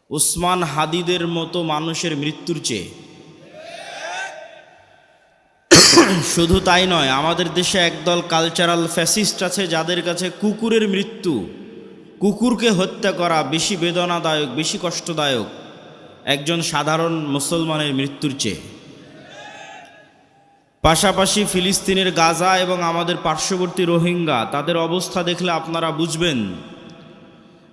উসমান হাদিদের মতো মানুষের মৃত্যুর চেয়ে। শুধু তাই নয়, আমাদের দেশে একদল কালচারাল ফ্যাসিস্ট আছে যাদের কাছে কুকুরের মৃত্যু, কুকুরকে হত্যা করা বেশি বেদনাদায়ক, বেশি কষ্টদায়ক একজন সাধারণ মুসলমানের মৃত্যুর চেয়ে। পাশাপাশি ফিলিস্তিনের গাজা এবং আমাদের পার্শ্ববর্তী রোহিঙ্গা, তাদের অবস্থা দেখলে আপনারা বুঝবেন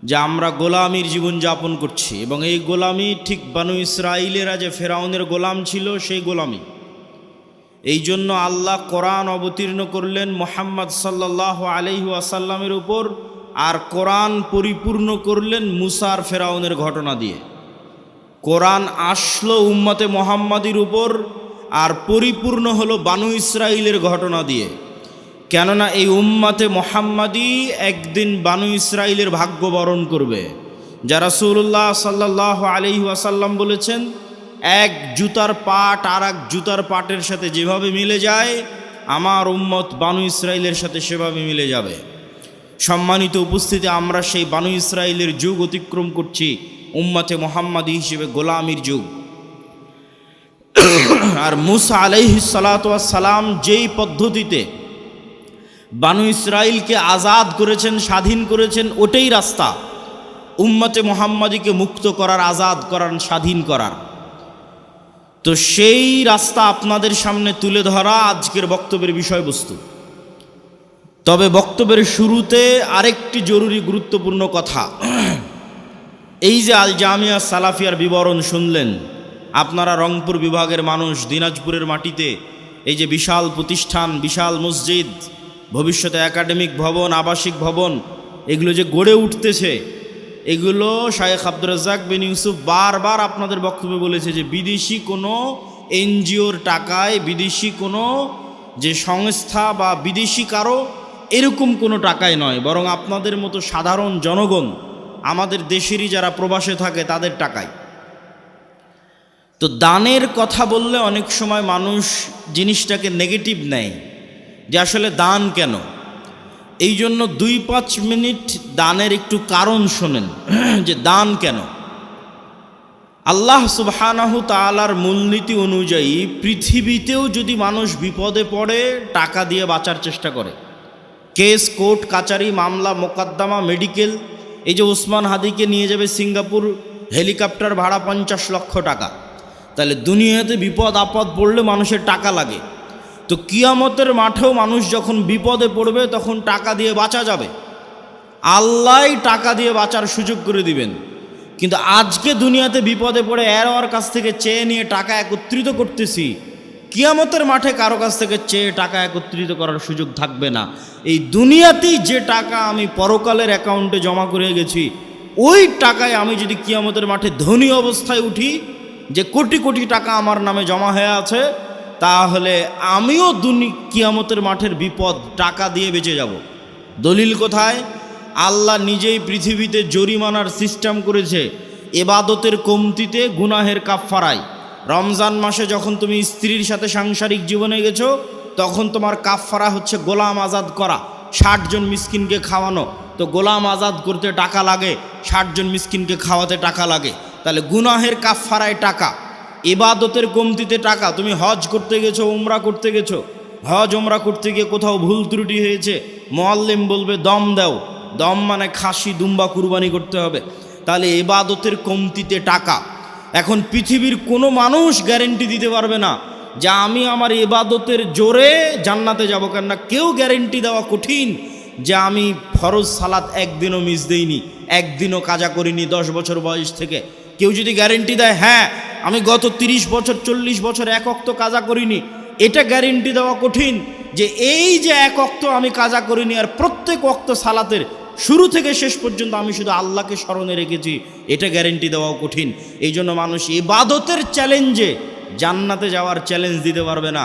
যে আমরা গোলামির জীবনযাপন করছি, এবং এই গোলামি ঠিক বানু ইসরাইলেরা যে ফেরাউনের গোলাম ছিল সেই গোলামি। এই জন্য আল্লাহ কোরআন অবতীর্ণ করলেন মুহাম্মদ সাল্লাল্লাহু আলাইহি ওয়াসাল্লামের উপর, আর কোরআন পরিপূর্ণ করলেন মুসার ফেরাউনের ঘটনা দিয়ে। কোরআন আসলো উম্মতে মুহাম্মাদির উপর, আর পরিপূর্ণ হলো বানু ইসরাইলের ঘটনা দিয়ে। কেননা এই উম্মতে মুহাম্মাদি একদিন বানু ইসরাইলের ভাগ্য বরণ করবে। যা রাসূলুল্লাহ সাল্লাল্লাহু আলাইহি ওয়াসাল্লাম বলেছেন, এক জুতার পাট আর এক জুতার পাটের সাথে যেভাবে মিলে যায়, আমার উম্মত বানু ইসরাইলের সাথে সেভাবে মিলে যাবে। সম্মানিত উপস্থিতি, আমরা সেই বানু ইসরাইলের যুগ অতিক্রম করছি, উম্মতে মুহাম্মাদি হিসেবে গোলামির যুগ। আর মুসা আলাইহিস সালাতু ওয়াস সালাম যেই পদ্ধতিতে বানু ইসরাইলকে আজাদ করেছেন, স্বাধীন করেছেন, ওটাই রাস্তা উম্মতে মুহাম্মাদিকে মুক্ত করার, আজাদ করার, স্বাধীন করার। তো সেই রাস্তা আপনাদের সামনে তুলে ধরা আজকের বক্তব্যের বিষয়বস্তু। তবে বক্তব্যের শুরুতে আরেকটি জরুরি গুরুত্বপূর্ণ কথা। এই যে আল জামিয়া সালাফিয়ার বিবরণ শুনলেন, আপনারা রংপুর বিভাগের মানুষ, দিনাজপুরের মাটিতে এই যে বিশাল প্রতিষ্ঠান, বিশাল মসজিদ, ভবিষ্যতে একাডেমিক ভবন, আবাসিক ভবন, এগুলো যে গড়ে উঠতেছে, এগুলো শায়েখ আব্দুর রাজ্জাক বিন ইউসুফ বারবার আপনাদের বক্তব্যে বলেছে যে বিদেশি কোনো এনজিওর টাকায়, বিদেশি কোনো যে সংস্থা বা বিদেশি কারো এরকম কোনো টাকায় নয়, বরং আপনাদের মতো সাধারণ জনগণ, আমাদের দেশেরই যারা প্রবাসে থাকে তাদের টাকায়। তো দানের কথা বললে অনেক সময় মানুষ জিনিসটাকে নেগেটিভ নেয়, যে আসলে দান কেন। এই জন্য 2-5 মিনিট দানের একটু কারণ শোনেন যে দান কেন। আল্লাহ সুবহানাহু তাআলার মূলনীতি অনুযায়ী পৃথিবীতেও যদি মানুষ বিপদে পড়ে টাকা দিয়ে বাঁচার চেষ্টা করে, কেস, কোর্ট কাচারি, মামলা মোকদ্দমা, মেডিকেল, এই যে ওসমান হাদিকে নিয়ে যাবে সিঙ্গাপুর, হেলিকপ্টার ভাড়া 50 লক্ষ টাকা, তাহলে দুনিয়াতে বিপদ আপদ পড়লে মানুষের টাকা লাগে। তো কিয়ামতের মাঠেও মানুষ যখন বিপদে পড়বে তখন টাকা দিয়ে বাঁচা যাবে, আল্লাহই টাকা দিয়ে বাঁচার সুযোগ করে দিবেন। কিন্তু আজকে দুনিয়াতে বিপদে পড়ে ওর কাছ থেকে চেয়ে নিয়ে টাকা একত্রিত করতেছি, কিয়ামতের মাঠে কারো কাছ থেকে চেয়ে টাকা একত্রিত করার সুযোগ থাকবে না। এই দুনিয়াতেই যে টাকা আমি পরকালের অ্যাকাউন্টে জমা করে গেছি, ওই টাকায় আমি যদি কিয়ামতের মাঠে ধনী অবস্থায় উঠি, যে কোটি কোটি টাকা আমার নামে জমা হয়ে আছে, তাহলে আমিও কিয়ামতের মাঠের বিপদ টাকা দিয়ে বেঁচে যাব। দলিল কোথায়? আল্লাহ নিজেই পৃথিবীতে জরিমানার সিস্টেম করেছে ইবাদতের কমতিতে, গুনাহের কাফফারায়। রমজান মাসে যখন তুমি স্ত্রীর সাথে সাংসারিক জীবনে গেছো, তখন তোমার কাফফারা হচ্ছে গোলাম আজাদ করা, 60 জন মিসকিনকে খাওয়ানো। তো গোলাম আজাদ করতে টাকা লাগে, 60 জন মিসকিনকে খাওয়াতে টাকা লাগে। তাহলে গুনাহের কাফফারায় টাকা, ইবাদতের কমতিতে টাকা। তুমি হজ করতে গেছো, উমরা করতে গেছো, হজ উমরা করতে গিয়ে কোথাও ভুল ত্রুটি হয়েছে, মুআল্লিম বলবে দম দাও, দম মানে খাসি, দুম্বা কুরবানি করতে হবে। তাহলে ইবাদতের কমতিতে টাকা। এখন পৃথিবীর কোনো মানুষ গ্যারেন্টি দিতে পারবে না যে আমি আমার ইবাদতের জোরে জান্নাতে যাব, কেননা কেউ গ্যারেন্টি দেওয়া কঠিন যে আমি ফরজ সালাত একদিনও মিস দেইনি, একদিনও কাজা করিনি 10 বছর বয়স থেকে। কেউ যদি গ্যারেন্টি দেয় হ্যাঁ আমি গত 30 বছর 40 বছর 1 ওয়াক্ত কাজা করিনি, এটা গ্যারেন্টি দেওয়া কঠিন যে এই যে 1 ওয়াক্ত আমি কাজা করিনি, আর প্রত্যেক ওয়াক্ত সালাতের শুরু থেকে শেষ পর্যন্ত আমি শুধু আল্লাহকে স্মরণে রেখেছি, এটা গ্যারেন্টি দেওয়াও কঠিন। এই জন্য মানুষ ইবাদতের চ্যালেঞ্জে জান্নাতে যাওয়ার চ্যালেঞ্জ দিতে পারবে না,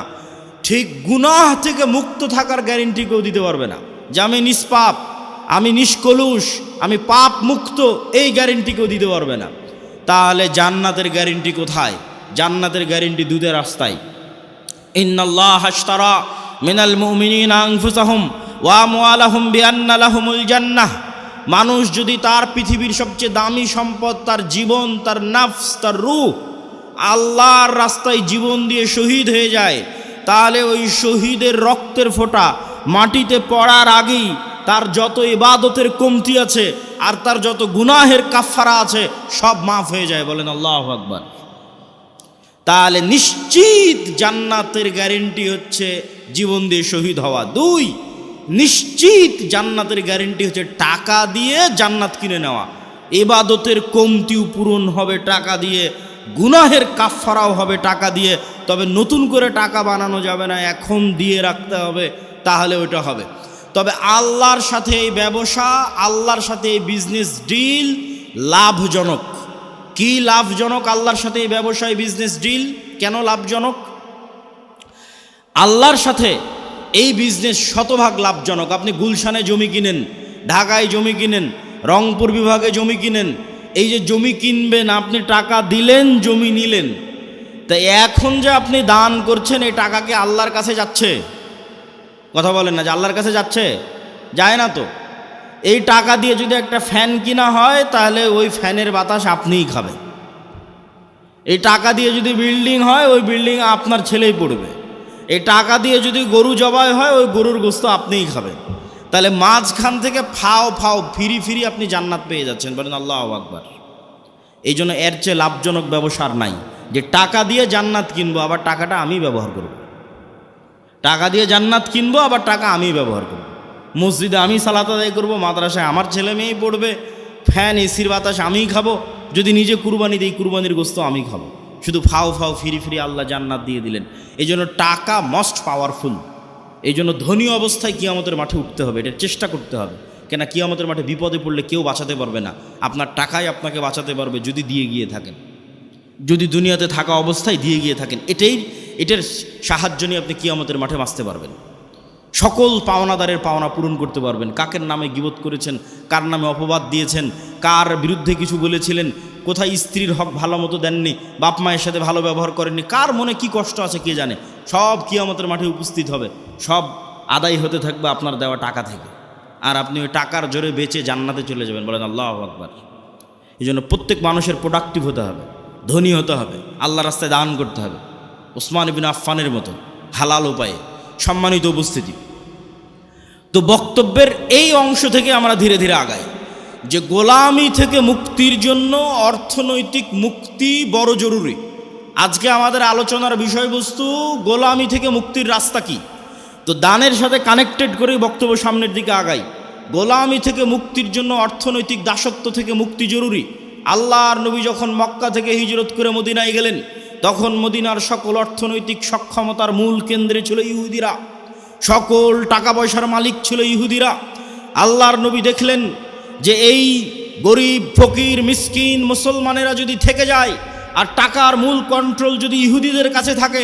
ঠিক গুনাহ থেকে মুক্ত থাকার গ্যারেন্টি কেউ দিতে পারবে না, যে আমি নিষ্পাপ, আমি নিষ্কলুষ, আমি পাপ মুক্ত, এই গ্যারেন্টি কেউ দিতে পারবে না। তাহলে জান্নাতের গ্যারেন্টি কোথায়? জান্নাতের গ্যারেন্টি দুধের রাস্তায়। ইন্নাল্লাহা আশতারা মিনাল মুমিনিনা আনফুসাহুম ওয়া আমওয়ালাহুম বিআন্না লাহুমুল জান্নাহ। মানুষ যদি তার পৃথিবীর সবচেয়ে দামি সম্পদ, তার জীবন, তার নফস, তার রূহ আল্লাহর রাস্তায় জীবন দিয়ে শহীদ হয়ে যায়, তাহলে ওই শহীদের রক্তের ফোঁটা মাটিতে পড়ার আগেই তার যত ইবাদতের কমতি আছে আর তার যত গুনাহের কাফারা আছে সব মাফ হয়ে যায়। বলেন আল্লাহু আকবার। তাহলে নিশ্চিত জান্নাতের গ্যারেন্টি হচ্ছে জীবন দিয়ে শহীদ হওয়া। 2, নিশ্চিত জান্নাতের গ্যারেন্টি হচ্ছে টাকা দিয়ে জান্নাত কিনে নেওয়া। ইবাদতের কমতিও পূরণ হবে টাকা দিয়ে, গুনাহের কাফারাও হবে টাকা দিয়ে। তবে নতুন করে টাকা বানানো যাবে না, এখন দিয়ে রাখতে হবে, তাহলে ওটা হবে। তবে আল্লাহর সাথে এই ব্যবসা, আল্লাহর সাথে এই বিজনেস ডিল লাভজনক। কি লাভজনক আল্লাহর সাথে এই ব্যবসায় বিজনেস ডিল? কেন লাভজনক? আল্লাহর সাথে এই বিজনেস শতভাগ লাভজনক। আপনি গুলশানে জমি কিনেন, ঢাকায় জমি কিনেন, রংপুর বিভাগে জমি কিনেন, এই যে জমি কিনবেন, আপনি টাকা দিলেন, জমি নিলেন, তা এখন যে আপনি দান করছেন এই টাকা কি আল্লাহর কাছে যাচ্ছে? কথা বলেন না, যে আল্লাহর কাছে যাচ্ছে? যায় না তো। এই টাকা দিয়ে যদি একটা ফ্যান কিনা হয় তাহলে ওই ফ্যানের বাতাস আপনিই খাবেন। এই টাকা দিয়ে যদি বিল্ডিং হয় ওই বিল্ডিং আপনার ছেলেই পড়বে। এই টাকা দিয়ে যদি গরু জবাই হয় ওই গরুর গোস্ত আপনিই খাবেন। তাহলে মাঝখান থেকে ফাও ফাও ফিরি ফিরি আপনি জান্নাত পেয়ে যাচ্ছেন। বলেন আল্লাহু আকবার। এই জন্য এর চেয়ে লাভজনক ব্যবসা আর নাই, যে টাকা দিয়ে জান্নাত কিনবো আবার টাকাটা আমি ব্যবহার করব। টাকা দিয়ে জান্নাত কিনবো আবার টাকা আমি ব্যবহার করব। মসজিদে আমি সালাত আদায় করবো, মাদ্রাসায় আমার ছেলে মেয়েই পড়বে, ফ্যান এসির বাতাস আমিই খাবো, যদি নিজে কুরবানি দিই কুরবানির গোস্ত আমি খাবো। শুধু ফাও ফাও ফিরি ফিরি আল্লাহ জান্নাত দিয়ে দিলেন। এই জন্য টাকা মোস্ট পাওয়ারফুল। এই জন্য ধনী অবস্থায় কিয়ামতের মাঠে উঠতে হবে, এটা চেষ্টা করতে হবে। কেন কিয়ামতের মাঠে বিপদে পড়লে কেউ বাঁচাতে পারবে না, আপনার টাকাই আপনাকে বাঁচাতে পারবে যদি দিয়ে গিয়ে থাকেন, যদি দুনিয়াতে থাকা অবস্থায় দিয়ে গিয়ে থাকেন। এটার সাহায্য নিয়ে আপনি কিয়ামতের মাঠে বাঁচতে পারবেন। সকল পাওনাদারের পাওনা পূরণ করতে পারবেন। কাকের নামে গীবত করেছেন, কার নামে অপবাদ দিয়েছেন, কার বিরুদ্ধে কিছু বলেছিলেন, কোথায় স্ত্রীর হক ভালো মতো দেননি, বাপ মায়ের সাথে ভালো ব্যবহার করেননি, কার মনে কি কষ্ট আছে কে জানে, সব কিয়ামতের মাঠে উপস্থিত হবে। সব আদায় হতে থাকবে আপনার দেওয়া টাকা থেকে, আর আপনি ওই টাকার জোরে বেচে জান্নাতে চলে যাবেন। বলেন আল্লাহু আকবার। এই জন্য প্রত্যেক মানুষের প্রোডাক্টিভ হতে হবে, ধনী হতে হবে, আল্লাহ রাস্তায় দান করতে হবে, ওসমান ইবনে আফফানের মতো হালাল উপায়ে। সম্মানিত উপস্থিতি, তো বক্তব্যের এই অংশ থেকে আমরা ধীরে ধীরে আগাই যে গোলামি থেকে মুক্তির জন্য অর্থনৈতিক মুক্তি বড় জরুরি। আজকে আমাদের আলোচনার বিষয়বস্তু গোলামি থেকে মুক্তির রাস্তা কি। তো দানের সাথে কানেক্টেড করে বক্তব্য সামনের দিকে আগাই। গোলামি থেকে মুক্তির জন্য অর্থনৈতিক দাসত্ব থেকে মুক্তি জরুরি। আল্লাহর নবী যখন মক্কা থেকে হিজরত করে মদিনায় গেলেন, তখন মদিনার সকল অর্থনৈতিক সক্ষমতার মূল কেন্দ্রে ছিল ইহুদিরা, সকল টাকা পয়সার মালিক ছিল ইহুদিরা। আল্লাহর নবী দেখলেন যে এই গরিব ফকির মিসকিন মুসলমানেরা যদি থেকে যায় আর টাকার মূল কন্ট্রোল যদি ইহুদিদের কাছে থাকে,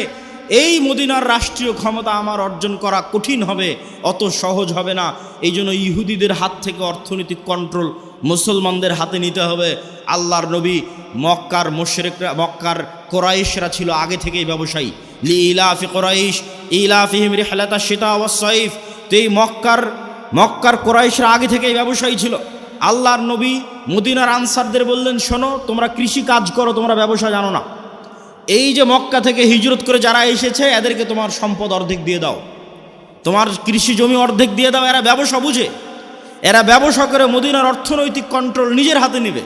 এই মদিনার রাষ্ট্রীয় ক্ষমতা আমার অর্জন করা কঠিন হবে, অত সহজ হবে না। এই জন্য ইহুদিদের হাত থেকে অর্থনৈতিক কন্ট্রোল মুসলমানদের হাতে নিতে হবে। আল্লাহর নবী মক্কার মুশরিকরা, মক্কার কোরাইশরা ছিল আগে থেকেই ব্যবসায়ী। লিইলাফি কোরাইশ ইলাফিহিম রিহলাতাশ শিতা ওয়াস সাইফ। তো এই মক্কার কোরাইশরা আগে থেকেই ব্যবসায়ী ছিল। আল্লাহর নবী মদিনার আনসারদের বললেন, শোনো, তোমরা কৃষি কাজ করো, তোমরা ব্যবসা জানো না। এই যে মক্কা থেকে হিজরত করে যারা এসেছে এদেরকে তোমার সম্পদ অর্ধেক দিয়ে দাও, তোমার কৃষি জমি অর্ধেক দিয়ে দাও। এরা ব্যবসা বুঝে, এরা ব্যবসা করে মদিনার অর্থনৈতিক কন্ট্রোল নিজের হাতে নেবে।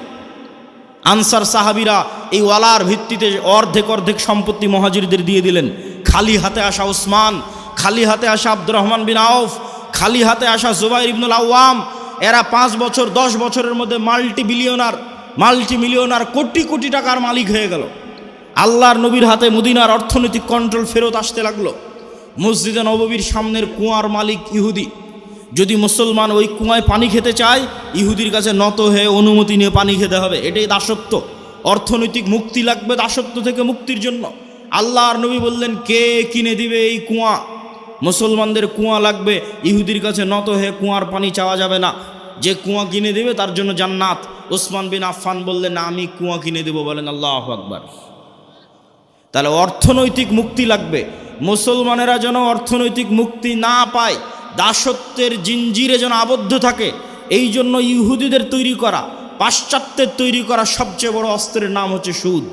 আনসার সাহাবিরা এই ওয়ালার ভিত্তিতে অর্ধেক অর্ধেক সম্পত্তি মুহাজিরদের দিয়ে দিলেন। খালি হাতে আসা উসমান, খালি হাতে আসা আব্দুর রহমান বিন আউফ, খালি হাতে আসা জুবাইর ইবনুল আওয়াম, এরা 5 বছর 10 বছরের মধ্যে মাল্টি মিলিয়নার কোটি কোটি টাকার মালিক হয়ে গেল। আল্লাহর নবীর হাতে মদিনার অর্থনৈতিক কন্ট্রোল ফেরত আসতে লাগলো। মসজিদে নববীর সামনের কুয়ার মালিক ইহুদি। যদি মুসলমান ওই কুয়ায় পানি খেতে চায়, ইহুদির কাছে নত হয়ে অনুমতি নিয়ে পানি খেতে হবে। এটাই দাসত্ব। অর্থনৈতিক মুক্তি লাগবে দাসত্ব থেকে মুক্তির জন্য। আল্লাহর নবী বললেন, কে কিনে দিবে এই কুয়া? মুসলমানদের কুয়া লাগবে, ইহুদির কাছে নত হয়ে কুয়ার পানি চাওয়া যাবে না। যে কুয়া কিনে দেবে তার জন্য জান্নাত। ওসমান বিন আফফান বললেন, আমি কুয়া কিনে দেব। বলেন আল্লাহু আকবার। তাহলে অর্থনৈতিক মুক্তি লাগবে। মুসলমানেরা যেন অর্থনৈতিক মুক্তি না পায়, দাসত্বের জিঞ্জিরে যেন আবদ্ধ থাকে, এই জন্য ইহুদিদের তৈরি করা, পাশ্চাত্যের তৈরি করা সবচেয়ে বড় অস্ত্রের নাম হচ্ছে সুদ।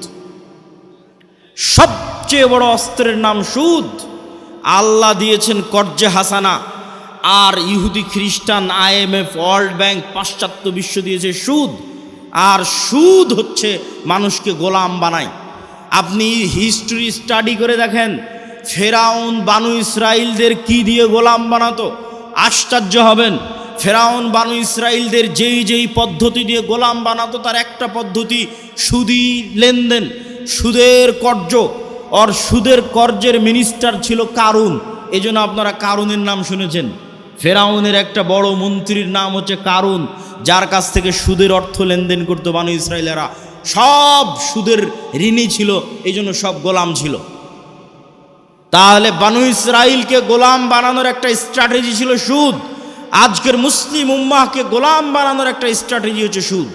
সবচেয়ে বড় অস্ত্রের নাম সুদ। আল্লাহ দিয়েছেন কর্জে হাসানা, আর ইহুদি খ্রিস্টান, IMF, ওয়ার্ল্ড ব্যাংক, পাশ্চাত্য বিশ্ব দিয়েছে সুদ। আর সুদ হচ্ছে মানুষকে গোলাম বানায়। আপনি হিস্ট্রি স্টাডি করে দেখেন, ফেরাউন বানু ইসরাইলদের কি দিয়ে গোলাম বানাতো, আশ্চর্য হবেন। ফেরাউন বানু ইসরাইলদের যেই যেই পদ্ধতি দিয়ে গোলাম বানাতো, তার একটা পদ্ধতি সুদি লেনদেন, সুদের কর্জ। আর সুদের কর্জের মিনিস্টার ছিল কারুন। এই জন্য আপনারা কারুনের নাম শুনেছেন। ফেরাউনের একটা বড় মন্ত্রীর নাম হচ্ছে কারুন, যার কাছ থেকে সুদের অর্থ লেনদেন করতো বানু ইসরাইলেরা। সব সুদের ঋণী ছিল, এই জন্য সব গোলাম ছিল। তাহলে বানু ইসরাইলকে গোলাম বানানোর একটা স্ট্র্যাটেজি ছিল সুদ। আজকের মুসলিম উম্মাহকে গোলাম বানানোর একটা স্ট্র্যাটেজি হচ্ছে সুদ।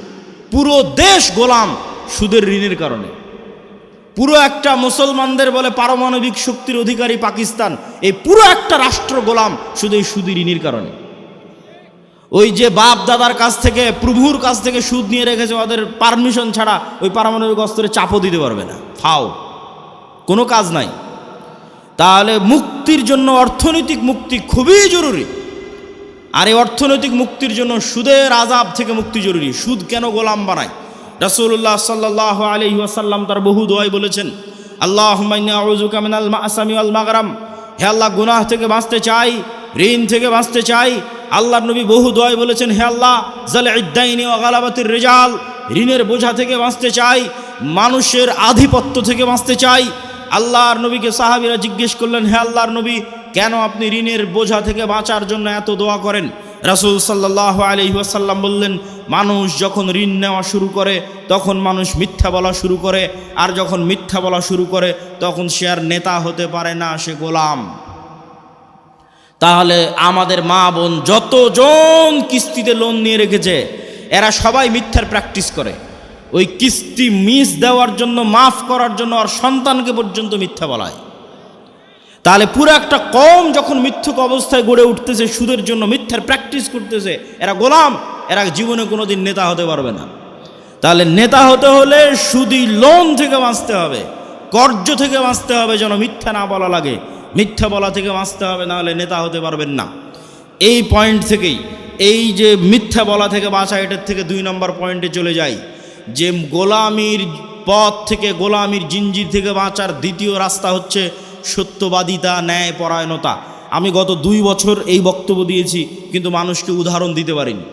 পুরো দেশ গোলাম সুদের ঋণের কারণে। পুরো একটা মুসলমানদের বলে পারমাণবিক শক্তির অধিকারী পাকিস্তান, এই পুরো একটা রাষ্ট্র গোলাম শুধু এই সুদি ঋণের কারণে। ওই যে বাপ দাদার কাছ থেকে, প্রভুর কাছ থেকে সুদ নিয়ে রেখেছে, ওদের পারমিশন ছাড়া ওই পারমাণবিক অস্ত্রে চাপও দিতে পারবে না, ফাও, কোনো কাজ নাই। তাহলে মুক্তির জন্য অর্থনৈতিক মুক্তি খুবই জরুরি। আর এই অর্থনৈতিক মুক্তির জন্য সুদের আযাব থেকে মুক্তি জরুরি। সুদ কেন গোলাম বানায়? রাসূলুল্লাহ সাল্লাল্লাহু আলাইহি ওয়াসাল্লাম তার বহু দোয়ায় বলেছেন, আল্লাহুম্মা ইন্নী আউযুকা মিনাল মা'সামি ওয়াল মাগরাম। হে আল্লাহ, গুনাহ থেকে বাঁচতে চাই, ঋণ থেকে বাঁচতে চাই। আল্লাহর নবী বহু দোয়ায় বলেছেন, হে আল্লাহ, যালি'দ দাইনি ওয়া গালাবাতির রিজাল। ঋণের বোঝা থেকে বাঁচতে চাই, মানুষের আধিপত্য থেকে বাঁচতে চাই। আল্লাহর নবীকে সাহাবীরা জিজ্ঞেস করলেন, হে আল্লাহর নবী, কেন আপনি ঋণের বোঝা থেকে বাঁচার জন্য এত দোয়া করেন? রাসূল সাল্লাল্লাহু আলাইহি ওয়াসাল্লাম বললেন, মানুষ যখন ঋণ নেওয়া শুরু করে তখন মানুষ মিথ্যা বলা শুরু করে, আর যখন মিথ্যা বলা শুরু করে তখন সে আর নেতা হতে পারে না, সে গোলাম। তাহলে আমাদের মা বোন যতজন কিস্তিতে লোন নিয়ে রেখেছে, এরা সবাই মিথ্যার প্র্যাকটিস করে। ওই কিস্তি মিস দেওয়ার জন্য, মাফ করার জন্য আর সন্তানকে পর্যন্ত মিথ্যা বলায়। তাহলে পুরো একটা কম যখন মিথ্যুক অবস্থায় গড়ে উঠতেছে, সুদের জন্য মিথ্যার প্র্যাকটিস করতেছে, এরা গোলাম, এরা জীবনে কোনোদিন নেতা হতে পারবে না। তাহলে নেতা হতে হলে সুদি লোন থেকে বাঁচতে হবে, কর্জ থেকে বাঁচতে হবে, যেন মিথ্যা না বলা লাগে, মিথ্যা বলা থেকে বাঁচতে হবে, নাহলে নেতা হতে পারবেন না। এই পয়েন্ট থেকেই, এই যে মিথ্যা বলা থেকে বাঁচা, এটার থেকে 2 নম্বর পয়েন্টে চলে যাই, যে গোলামির পথ থেকে, গোলামির জিঞ্জির থেকে বাঁচার দ্বিতীয় রাস্তা হচ্ছে সত্যবাদিতা, ন্যায় পরায়ণতা। আমি গত 2 বছর এই বক্তব্য দিয়েছি, কিন্তু মানুষকে উদাহরণ দিতে পারিনি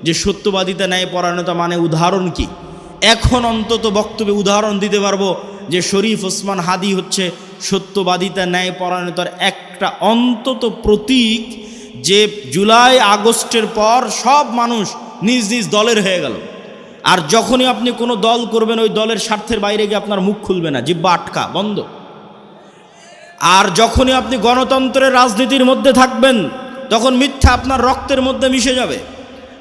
যে সত্যবাদিতা, ন্যায় পরায়ণতা মানে উদাহরণ কি। এখন অন্তত বক্তব্যে উদাহরণ দিতে পারবো যে শরীফ ওসমান হাদি হচ্ছে সত্যবাদিতা, ন্যায় পরায়ণতার একটা অন্তত প্রতীক। যে জুলাই আগস্টের পর সব মানুষ নিজ নিজ দলের হয়ে গেল, আর যখনই আপনি কোনো দল করবেন, ওই দলের স্বার্থের বাইরে গিয়ে আপনার মুখ খুলবে না, জিহ্বা আটকা, বন্ধ। আর যখনই আপনি গণতন্ত্রের রাজনীতির মধ্যে থাকবেন, তখন মিথ্যা আপনার রক্তের মধ্যে মিশে যাবে।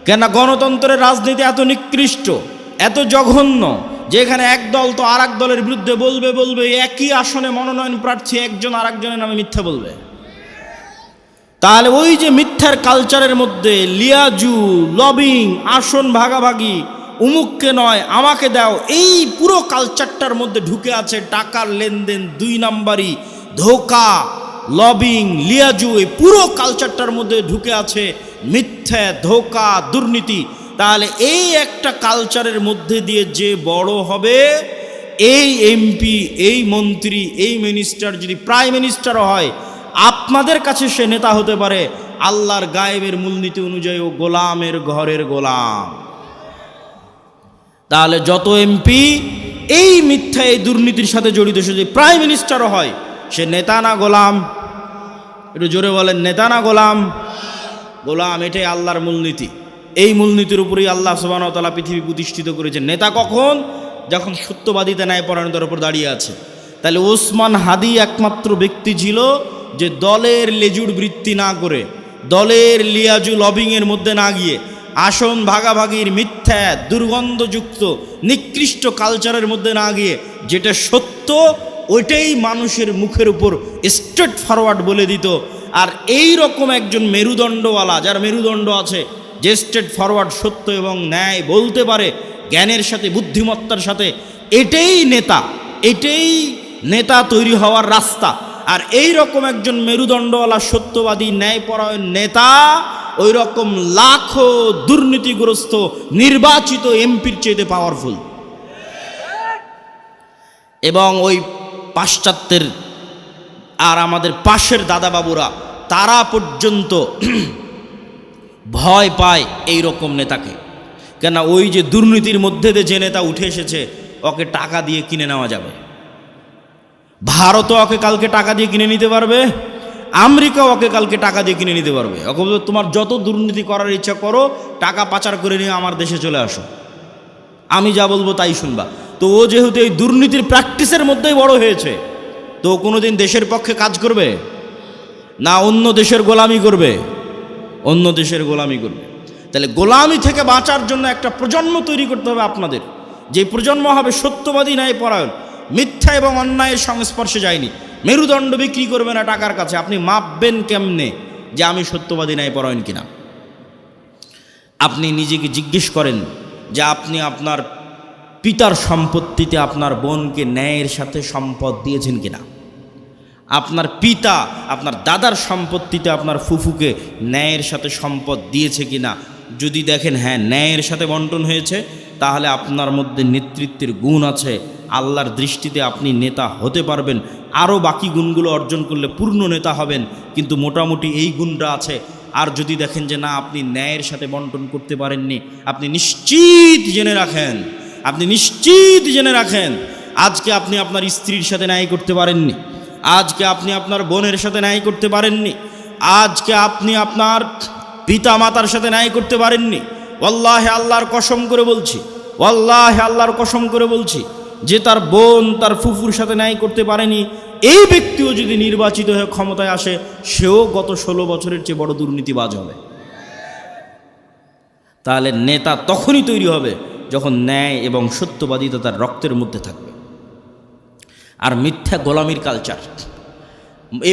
কেন? গণতন্ত্রের রাজনীতি এত নিকৃষ্ট, এত জঘন্য, যে এখানে এক দল তো আর এক দলের বিরুদ্ধে বলবে, একই আসনে মনোনয়ন প্রার্থী একজন আর একজনের নামে মিথ্যা বলবে। তাহলে ওই যে মিথ্যার কালচারের মধ্যে লিয়াজু, লবিং, আসন ভাগাভাগি, উমুককে নয় আমাকে দাও, এই পুরো কালচারটার মধ্যে ঢুকে আছে টাকার লেনদেন, 2 নাম্বারি, ধোকা, লবিং, লিয়াজু, এই পুরো কালচারটার মধ্যে ঢুকে আছে মিথ্যা, ধোকা, দুর্নীতি। তাহলে এই একটা কালচারের মধ্যে দিয়ে যে বড় হবে, এই এমপি, এই মন্ত্রী, এই মিনিস্টার যদি প্রাইম মিনিস্টারও হয়, আপনাদের কাছে সে নেতা হতে পারে। আল্লাহর গায়েবের মূলনীতি অনুযায়ী ও গোলামের ঘরের গোলাম। তাহলে যত এমপি এই মিথ্যা, এই দুর্নীতির সাথে জড়িত, সে যদি প্রাইম মিনিস্টারও হয়, সে নেতা না গোলাম? একটু জোরে বলেন, নেতা না গোলাম? গোলাম। এটাই আল্লাহর মূলনীতি। এই মূলনীতির উপরেই আল্লাহ সুবহানাহু ওয়া তাআলা পৃথিবী প্রতিষ্ঠিত করেছেন। নেতা কখন? যখন সত্যবাদিতা, ন্যায় পরায়ণতার উপর দাঁড়িয়ে আছে। তাহলে ওসমান হাদি একমাত্র ব্যক্তি ছিল যে দলের লেজুর বৃত্তি না করে, দলের লিয়াজু লবিংয়ের মধ্যে না গিয়ে, আসন ভাগাভাগির মিথ্যা, দুর্গন্ধযুক্ত, নিকৃষ্ট কালচারের মধ্যে না গিয়ে, যেটা সত্য ওইটাই মানুষের মুখের উপর স্ট্রেট ফরওয়ার্ড বলে দিত। আর এই রকম একজন মেরুদণ্ডওয়ালা, যার মেরুদণ্ড আছে, যে স্ট্রেট ফরওয়ার্ড সত্য এবং ন্যায় বলতে পারে জ্ঞানের সাথে বুদ্ধিমত্তার সাথে, এটাই নেতা, এটাই নেতা তৈরি হওয়ার রাস্তা। আর এই রকম একজন মেরুদণ্ডওয়ালা সত্যবাদী ন্যায়পরায়ণ নেতা ওই রকম লাখো দুর্নীতিগ্রস্ত নির্বাচিত এমপির চেয়ে পাওয়ারফুল। এবং ওই পাশ্চাত্যের আর আমাদের পাশের দাদাবাবুরা তারা পর্যন্ত ভয় পায় এই রকম নেতাকে। কেন, ওই যে দুর্নীতির মধ্যে দিয়ে যে নেতা উঠে এসেছে ওকে টাকা দিয়ে কিনে নেওয়া যাবে। ভারতও ওকে কালকে টাকা দিয়ে কিনে নিতে পারবে, আমেরিকাও ওকে কালকে টাকা দিয়ে কিনে নিতে পারবে। ওকে তোমার যত দুর্নীতি করার ইচ্ছা করো, টাকা পাচার করে নিয়ে আমার দেশে চলে আসো, আমি যা বলবো তাই শুনবা। তো ও যেহেতু এই দুর্নীতির প্র্যাকটিসের মধ্যেই বড় হয়েছে, তো কোনোদিন দেশের পক্ষে কাজ করবে না, অন্য দেশের গোলামি করবে, অন্য দেশের গোলামি করবে। তাহলে গোলামি থেকে বাঁচার জন্য একটা প্রজন্ম তৈরি করতে হবে আপনাদের, যে প্রজন্ম হবে সত্যবাদী ন্যায়পরায়ণ, মিথ্যা এবং অন্যায়ের সংস্পর্শে যায়নি, মেরুদণ্ড বিক্রি করবে না টাকার কাছে। আপনি মাপবেন কেমনে যে আমি সত্যবাদী ন্যায়পরায়ণ কিনা? আপনি নিজেকে জিজ্ঞেস করেন যে আপনি আপনার পিতার সম্পত্তিতে আপনার বোনকে ন্যায়ের সাথে সম্পদ দিয়েছেন কিনা? আপনার পিতা আপনার দাদার সম্পত্তিতে আপনার ফুফুকে ন্যায়ের সাথে সম্পদ দিয়েছে কিনা? যদি দেখেন হ্যাঁ ন্যায়ের সাথে বন্টন হয়েছে, তাহলে আপনার মধ্যে নেতৃত্বের গুণ আছে, আল্লাহর দৃষ্টিতে আপনি নেতা হতে পারবেন। আরও বাকি গুণগুলো অর্জন করলে পূর্ণ নেতা হবেন, কিন্তু মোটামুটি এই গুণটা আছে। আর যদি দেখেন যে না, আপনি ন্যায়ের সাথে বন্টন করতে পারেননি, আপনি নিশ্চিত জেনে রাখেন, আপনি নিশ্চিত জেনে রাখেন আজকে আপনি আপনার স্ত্রীর সাথে ন্যায় করতে পারেননি, আজকে আপনি আপনার বোনের সাথে ন্যায় করতে পারেননি, আজকে আপনি আপনার পিতা মাতার সাথে ন্যায় করতে পারেননি। ওয়াল্লাহি আল্লাহর কসম করে বলছি, ওয়াল্লাহি আল্লাহর কসম করে বলছি, যে তার বোন তার ফুফুর সাথে ন্যায় করতে পারেনি, এই ব্যক্তিও যদি নির্বাচিত হয়ে ক্ষমতায় আসে, সেও গত 16 বছরের চেয়ে বড় দুর্নীতিবাজ হবে। তাহলে নেতা তখনই তৈরি হবে যখন ন্যায় এবং সত্যবাদিতা তার রক্তের মধ্যে থাকবে। আর মিথ্যা গোলামির কালচার।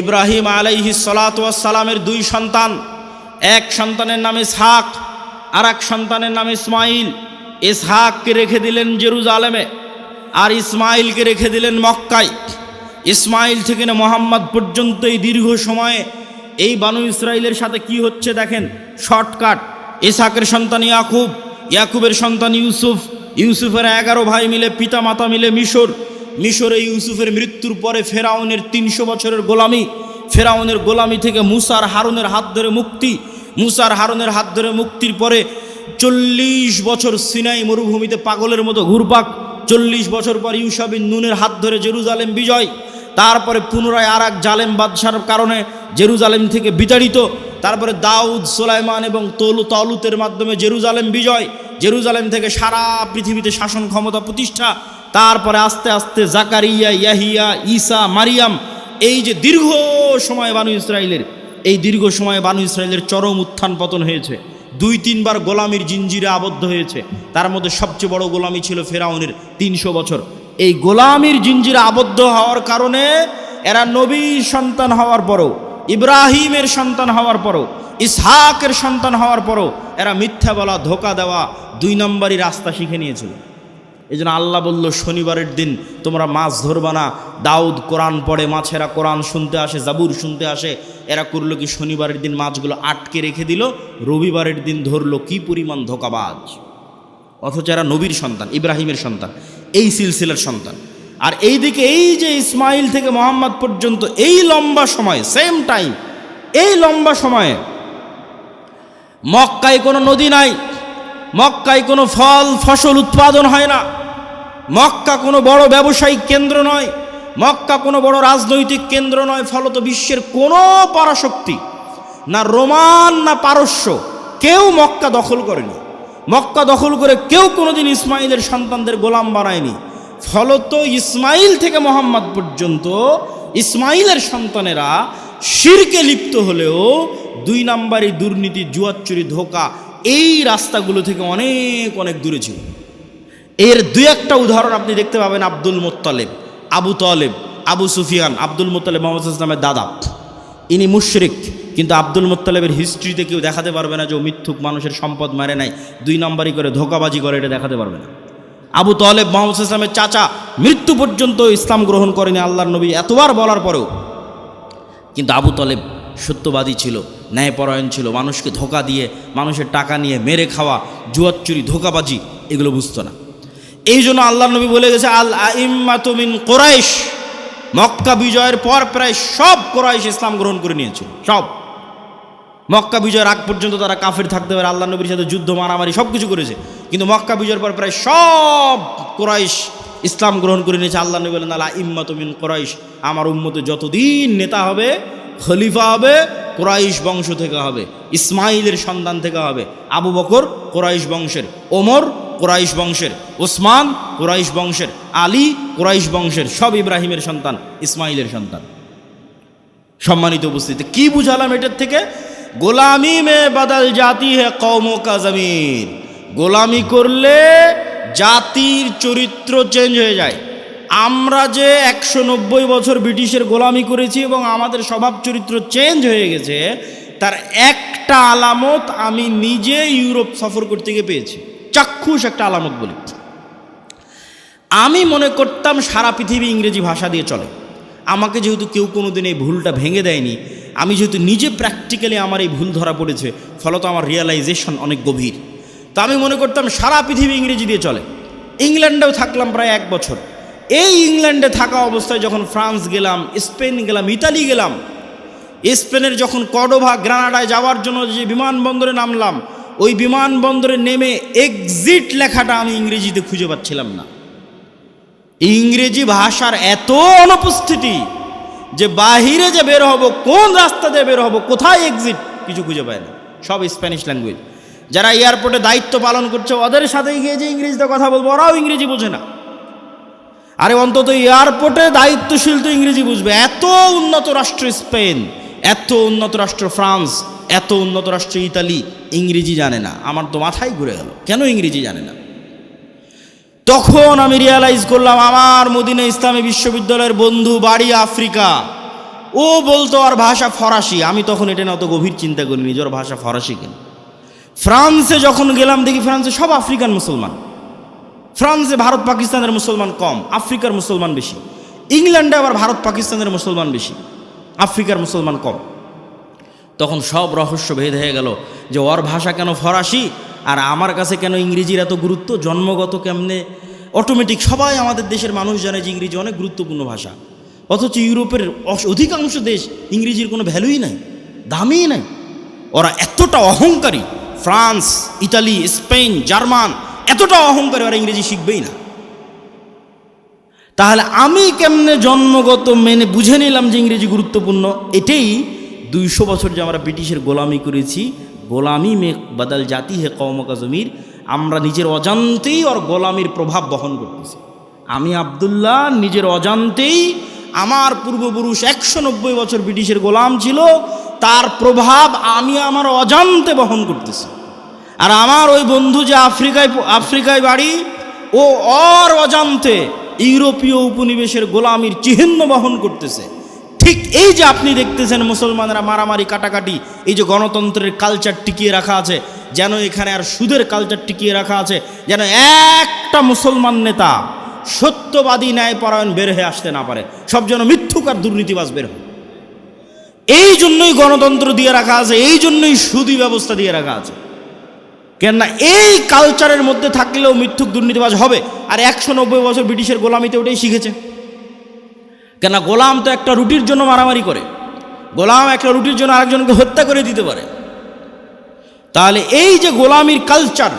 ইব্রাহিম আলাইহিস সালাতু ওয়াস সালামের 2 সন্তান, এক সন্তানের নাম ইসহাক, আর এক সন্তানের নাম ইসমাইল। ইসহাককে রেখে দিলেন জেরুজালেমে, আর ইসমাইলকে রেখে দিলেন মক্কায়। ইসমাইল থেকে না মোহাম্মদ পর্যন্ত এই দীর্ঘ সময়ে এই বানু ইসরাইলের সাথে কি হচ্ছে দেখেন, শর্টকাট। ইসহাকের সন্তান ইয়াকুব, ইয়াকুবের সন্তান ইউসুফ, ইউসুফের 11 ভাই মিলে পিতা মাতা মিলে মিশরে ইউসুফের মৃত্যুর পরে ফেরাউনের 300 বছরের গোলামি, ফেরাউনের গোলামি থেকে মুসার হারুনের হাত ধরে মুক্তি, মুসার হারুনের হাত ধরে মুক্তির পরে 40 বছর সিনাই মরুভূমিতে পাগলের মতো ঘুরপাক, 40 বছর পর ইউশা বিন নুনের হাত ধরে জেরুজালেম বিজয়, তারপরে পুনরায় আর এক জালেম বাদশার কারণে জেরুজালেম থেকে বিতাড়িত, তারপরে দাউদ সুলাইমান এবং তালুতের মাধ্যমে জেরুজালেম বিজয়, জেরুজালেম থেকে সারা পৃথিবীতে শাসন ক্ষমতা প্রতিষ্ঠা, তারপরে আস্তে আস্তে জাকারিয়া, ইয়াহিয়া, ঈসা, মারিয়াম। এই যে দীর্ঘ সময় বানু ইসরাইলের, এই দীর্ঘ সময়ে বানু ইসরাইলের চরম উত্থান পতন হয়েছে, 2-3 বার গোলামির জিঞ্জিরে আবদ্ধ হয়েছে। তার মধ্যে সবচেয়ে বড় গোলামি ছিল ফেরাউনের 300 বছর। এই গোলামির জিঞ্জিরে আবদ্ধ হওয়ার কারণে এরা নবীর সন্তান হওয়ার পরও, ইব্রাহিমের সন্তান হওয়ার পরও, ইসহাকের সন্তান হওয়ার পরও এরা মিথ্যা বলা, ধোকা দেওয়া, 2 নম্বরই রাস্তা শিখে নিয়েছিল। এই জন্য আল্লাহ বলল, শনিবারের দিন তোমরা মাছ ধরবা না। দাউদ কোরআন পড়ে, মাছেরা কোরআন শুনতে আসে, জাবুর শুনতে আসে। এরা করলো কি, শনিবারের দিন মাছগুলো আটকে রেখে দিল, রবিবারের দিন ধরলো। কি পরিমাণ ধোকাবাজ! অথচ এরা নবীর সন্তান, ইব্রাহিমের সন্তান, এই সিলসিলার সন্তান। আর এইদিকে এই যে ইসমাইল থেকে মোহাম্মদ পর্যন্ত এই লম্বা সময়, সেম টাইম, এই লম্বা সময়ে মক্কায় কোনো নদী নাই, মক্কায় কোনো ফল ফসল উৎপাদন হয় না, মক্কা কোনো বড় ব্যবসায়িক কেন্দ্র নয়, মক্কা কোনো বড় রাজনৈতিক কেন্দ্র নয়। ফলত বিশ্বের কোনো পরাশক্তি, না রোমান না পারস্য, কেউ মক্কা দখল করেনি। মক্কা দখল করে কেউ কোনোদিন ইসমাইলের সন্তানদের গোলাম বানায়নি। ফলত ইসমাইল থেকে মোহাম্মদ পর্যন্ত ইসমাইলের সন্তানেরা শিরকে লিপ্ত হলেও 2 নম্বরই দুর্নীতি, জুয়াচুরি, ধোকা, এই রাস্তাগুলো থেকে অনেক অনেক দূরে ছিল। এর 2-1টা উদাহরণ আপনি দেখতে পাবেন। Abdul Muttalib, Abu Taleb, Abu Sufian. Abdul Muttalib Muhammad সাল্লাল্লাহু আলাইহি ওয়াসাল্লামের দাদা, ইনি মুশরিক, কিন্তু আব্দুল মুত্তালিবের হিস্ট্রিতে কেউ দেখাতে পারবে না যে ও মিথ্যুক, মানুষের সম্পদ মারে নাই, 2 নম্বরই করে ধোকাবাজি করে, এটা দেখাতে পারবে না। আবু তালেব মুহাম্মদ সাল্লাল্লাহু আলাইহি ওয়াসাল্লামের চাচা, মৃত্যু পর্যন্ত ইসলাম গ্রহণ করেনি আল্লাহর নবী এতবার বলার পরেও। কিন্তু আবু তালেব সত্যবাদী ছিল, ন্যায়পরায়ণ ছিল, মানুষকে ধোকা দিয়ে, মানুষের টাকা নিয়ে মেরে খাওয়া, জুয়ার চুরি, ধোকাবাজি এগুলো বুঝতো না। এই জন্য আল্লাহর নবী বলে গেছে, আল আইম্মাতু মিন কুরাইশ, মক্কা বিজয়ের পর প্রায় সব কুরাইশ ইসলাম গ্রহণ করে নিয়েছিল। সব মক্কা বিজয়ের আগ পর্যন্ত তারা কাফের থাকতে পারে, আল্লাহ নবীর সাথে যুদ্ধ, মারামারি সব কিছু করেছে, কিন্তু মক্কা বিজয়ের পর প্রায় সব কুরাইশ ইসলাম গ্রহণ করে নিয়েছে। আল্লাহ নবী বলেন, আল আইম্মাতু মিন কুরাইশ, আমার উম্মতে যতদিন নেতা হবে, খলিফা হবে, কুরাইশ বংশ থেকে হবে, ইসমাইলের সন্তান থেকে হবে। আবু বকর কুরাইশ বংশের, ওমর কুরাইশ বংশের, ওসমান কুরাইশ বংশের, আলী কুরাইশ বংশের, সব ইব্রাহিমের সন্তান, ইসমাইলের সন্তান। সম্মানিত উপস্থিতি, কি বুঝালাম এটার থেকে? গোলামি মে বদল জাতি হে কওমো কা জমির, গোলামি করলে জাতির চরিত্র চেঞ্জ হয়ে যায়। আমরা যে 190 বছর ব্রিটিশের গোলামি করেছি এবং আমাদের স্বভাব চরিত্র চেঞ্জ হয়ে গেছে, তার একটা আলামত আমি নিজে ইউরোপ সফর করতে গিয়ে পেয়েছি, চাক্ষুষ একটা আলামত বলি। আমি মনে করতাম সারা পৃথিবী ইংরেজি ভাষা দিয়ে চলে। আমাকে যেহেতু কেউ কোনোদিন এই ভুলটা ভেঙে দেয়নি, আমি যেহেতু নিজে প্র্যাকটিক্যালি আমার এই ভুল ধরা পড়েছে, ফলত আমার রিয়েলাইজেশন অনেক গভীর। তো আমি মনে করতাম সারা পৃথিবী ইংরেজি দিয়ে চলে। ইংল্যান্ডেও থাকলাম প্রায় 1 বছর। এই ইংল্যান্ডে থাকা অবস্থায় যখন ফ্রান্স গেলাম, স্পেন গেলাম, ইতালি গেলাম, স্পেনের যখন কর্ডোভা, গ্রানাডায় যাওয়ার জন্য যে বিমানবন্দরে নামলাম, ওই বিমানবন্দরে নেমে এক্সিট লেখাটা আমি ইংরেজিতে খুঁজে পাচ্ছিলাম না। ইংরেজি ভাষার এত অনুপস্থিতি যে বাহিরে যে বের হব, কোন রাস্তা দিয়ে বের হব, কোথায় এক্সিট, কিছু খুঁজে পায় না, সব স্প্যানিশ ল্যাঙ্গুয়েজ। যারা এয়ারপোর্টে দায়িত্ব পালন করছে, ওদের সাথে গিয়ে যে ইংরেজিতে কথা বলবো, ওরাও ইংরেজি বোঝে না। আরে অন্তত এয়ারপোর্টে দায়িত্বশীল তো ইংরেজি বুঝবে। এত উন্নত রাষ্ট্র স্পেন, এত উন্নত রাষ্ট্র ফ্রান্স, এত উন্নত রাষ্ট্র ইতালি, ইংরেজি জানে না। আমার তো মাথায় ঘুরে গেল, কেন ইংরেজি জানে না? তখন আমি রিয়ালাইজ করলাম, আমার মদিনা ইসলামী বিশ্ববিদ্যালয়ের বন্ধু, বাড়ি আফ্রিকা, ও বলতো আর ভাষা ফরাসি। আমি তখন এটা না অত গভীর চিন্তা করিনি যে ওর ভাষা ফরাসি কেন। ফ্রান্সে যখন গেলাম দেখি ফ্রান্সে সব আফ্রিকান মুসলমান। ফ্রান্সে ভারত পাকিস্তানের মুসলমান কম, আফ্রিকার মুসলমান বেশি। ইংল্যান্ডে আবার ভারত পাকিস্তানের মুসলমান বেশি, আফ্রিকার মুসলমান কম। তখন সব রহস্য ভেদ হয়ে গেল যে ওর ভাষা কেন ফরাসি আর আমার কাছে কেন ইংরেজির এত গুরুত্ব, জন্মগত কেমনে অটোমেটিক। সবাই আমাদের দেশের মানুষ জানে যে ইংরেজি অনেক গুরুত্বপূর্ণ ভাষা, অথচ ইউরোপের অধিকাংশ দেশ ইংরেজির কোনো ভ্যালুই নাই, দামই নাই। ওরা এতটা অহংকারী, ফ্রান্স, ইতালি, স্পেন, জার্মান এতটা অহংকারী, ওরা ইংরেজি শিখবেই না। তাহলে আমি কেমনে জন্মগত মেনে বুঝে নিলাম যে ইংরেজি গুরুত্বপূর্ণ? এটাই 200 বছর যে আমরা ব্রিটিশের গোলামি করেছি, গোলামি মে বদল জাতি হে কওমো কা জমির, আমরা নিজের অজান্তেই ওর গোলামির প্রভাব বহন করতেছি। আমি আব্দুল্লাহ নিজের অজান্তেই, আমার পূর্বপুরুষ 190 বছর ব্রিটিশের গোলাম ছিল, তার প্রভাব আমি আমার অজান্তে বহন করতেছি। আর আমার ওই বন্ধু যে আফ্রিকায় বাড়ি, ও ওর অজান্তে ইউরোপীয় উপনিবেশের গোলামির চিহ্ন বহন করতেছে। ঠিক এই যে আপনি দেখতেছেন মুসলমানরা মারামারি, কাটাকাটি, এই যে গণতন্ত্রের কালচার টিকিয়ে রাখা আছে, যেন এখানে আর সুদের কালচার টিকিয়ে রাখা আছে, যেন একটা মুসলমান নেতা সত্যবাদী ন্যায়পরায়ণ বের হয়ে আসতে না পারে, সব যেন মিথ্যুক আর দুর্নীতিবাজ বের হয়। এই জন্যই গণতন্ত্র দিয়ে রাখা আছে, এই জন্যই সুদী ব্যবস্থা দিয়ে রাখা আছে। কেননা এই কালচারের মধ্যে থাকলেও মিথ্যুক দুর্নীতিবাজ হবে। আর 190 বছর ব্রিটিশের গোলামিতে ওটাই শিখেছে। কেননা গোলাম তো একটা রুটির জন্য মারামারি করে, গোলাম একটা রুটির জন্য আরেকজনকে হত্যা করে দিতে পারে। তাহলে এই যে গোলামির কালচার,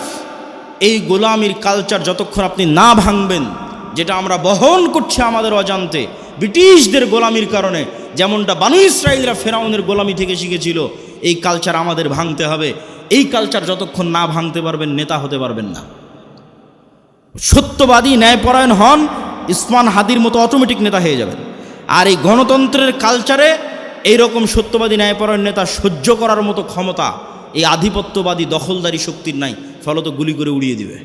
এই গোলামির কালচার যতক্ষণ আপনি না ভাঙবেন, যেটা আমরা বহন করছি আমাদের অজান্তে ব্রিটিশদের গোলামির কারণে, যেমনটা বানু ইসরাইলরা ফেরাউনের গোলামি থেকে শিখেছিল, এই কালচার আমাদের ভাঙতে হবে। এই কালচার যতক্ষণ না ভাঙতে পারবেন, নেতা হতে পারবেন না। সত্যবাদী ন্যায়পরায়ণ হন, ইসমান হাদির মতো অটোমেটিক নেতা হয়ে যাবেন। আর এই গণতন্ত্রের কালচারে এইরকম সত্যবাদী ন্যায়পরায়ণ নেতা সহ্য করার মতো ক্ষমতা এই আধিপত্যবাদী দখলদারি শক্তির নাই, ফলত গুলি করে উড়িয়ে দিবে।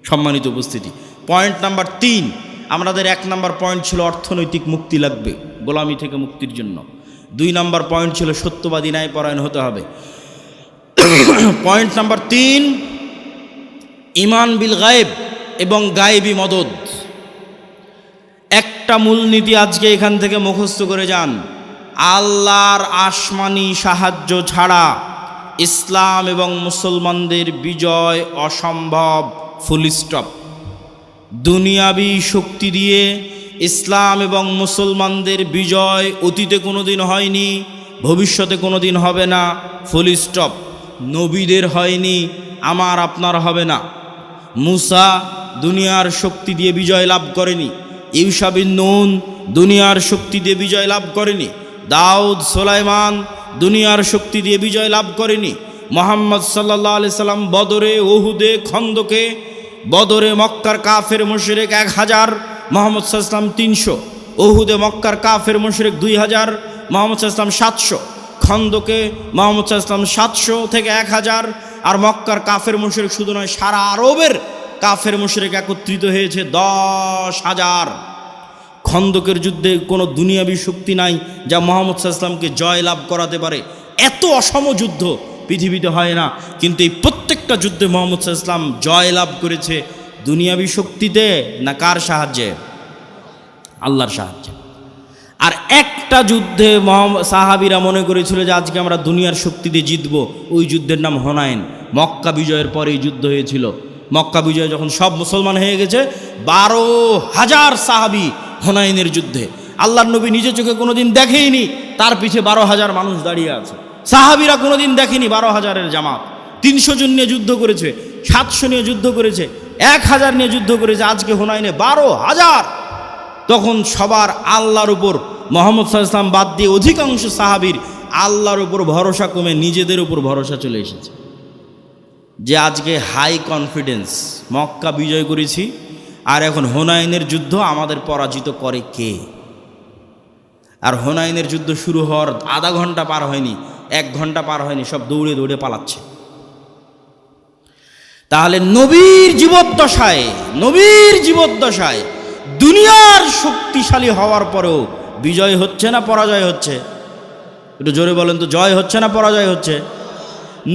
সম্মানিত উপস্থিতি, পয়েন্ট নাম্বার 3, আমাদের 1 নাম্বার পয়েন্ট ছিল অর্থনৈতিক মুক্তি লাগবে গোলামি থেকে মুক্তির জন্য। 2 নম্বর পয়েন্ট ছিল সত্যবাদী ন্যায়পরায়ণ হতে হবে। পয়েন্ট নাম্বার 3, ঈমান বিল গায়েব এবং গায়েবী মদদ। একটা মূলনীতি আজকে এখান থেকে মুখস্থ করে যান, আল্লাহর আসমানি সাহায্য ছাড়া ইসলাম এবং মুসলমানদের বিজয় অসম্ভব, ফুল স্টপ। দুনিয়াবি শক্তি দিয়ে ইসলাম এবং মুসলমানদের বিজয় অতীতে কোনোদিন হয়নি, ভবিষ্যতে কোনোদিন হবে না, ফুল স্টপ। নবীদের হয়নি, আমার আপনার হবে না। মুসা দুনিয়ার শক্তি দিয়ে বিজয় লাভ করেনি, ইউশা বিন নুন দুনিয়ার শক্তি দিয়ে বিজয় লাভ করেনি, দাউদ সুলাইমান দুনিয়ার শক্তি দিয়ে বিজয় লাভ করেনি। মুহাম্মদ সাল্লাল্লাহু আলাইহি সাল্লাম বদরে, উহুদে, খন্দকে, বদরে মক্কার কাফের মুশরিক 1000, মুহাম্মদ সাল্লাল্লাহু আলাইহি সাল্লাম 300, উহুদে মক্কার কাফের মুশরিক 2000, মুহাম্মদ সাল্লাল্লাহু আলাইহি সাল্লাম 700, খন্দকে মুহাম্মদ সাল্লাল্লাহু আলাইহি সাল্লাম 700 থেকে 1000। আর মক্কার কাফের মুশরিক শুধু নয়, সারা আরবের কাফের মুশরিক একত্রিত হয়েছে 10,000। খন্দকের যুদ্ধে কোনো দুনিয়াবী শক্তি নাই যা মুহাম্মদ সাল্লাল্লাহু আলাইহি সাল্লামকে জয় লাভ করাতে পারে। এত অসম যুদ্ধ পৃথিবীতে হয় না, কিন্তু এই প্রত্যেকটা যুদ্ধে মুহাম্মদ সাল্লাল্লাহু আলাইহি সাল্লাম জয় লাভ করেছে দুনিয়াবী শক্তিতে না কার সাহায্যে? আল্লাহর সাহায্যে। আর একটা যুদ্ধে সাহাবীরা মনে করেছিল যে আজকে আমরা দুনিয়ার শক্তি দিয়ে জিতব, ওই যুদ্ধের নাম হুনাইন। মক্কা বিজয়ের পরে এই যুদ্ধ হয়েছিল। মক্কা বিজয় যখন সব মুসলমান হয়ে গেছে, 12,000 সাহাবী হুনাইনের যুদ্ধে। আল্লাহর নবী নিজে চোখে কোনোদিন দেখেইনি, তার পিছে 12,000 মানুষ দাঁড়িয়ে আছে। সাহাবীরা কোনোদিন দেখেনি 12,000-এর জামাত। 300 জন নিয়ে যুদ্ধ করেছে, 700 নিয়ে যুদ্ধ করেছে, 1000 নিয়ে যুদ্ধ করেছে, আজকে হুনাইনে 12,000। তখন সবার আল্লাহর উপর, মুহাম্মদ সাল্লাল্লাহু আলাইহি ওয়াসাল্লাম বাদ দিয়ে অধিকাংশ সাহাবীর আল্লাহর উপর ভরসা কমে নিজেদের উপর ভরসা চলে এসেছে। যে আজকে হাই কনফিডেন্স, মক্কা বিজয় করেছি আর এখন হুনাইনের যুদ্ধ আমাদের পরাজিত করে কে? আর হুনাইনের যুদ্ধ শুরু হওয়ার আধা ঘন্টা পার হয়নি, 1 ঘন্টা পার হয়নি, সব দৌড়ে দৌড়ে পালাচ্ছে। তাহলে নবীর জীবদ্দশায় দুনিয়ার শক্তিশালী হওয়ার পরেও বিজয় হচ্ছে না পরাজয় হচ্ছে? একটু জোরে বলেন তো, জয় হচ্ছে না পরাজয় হচ্ছে?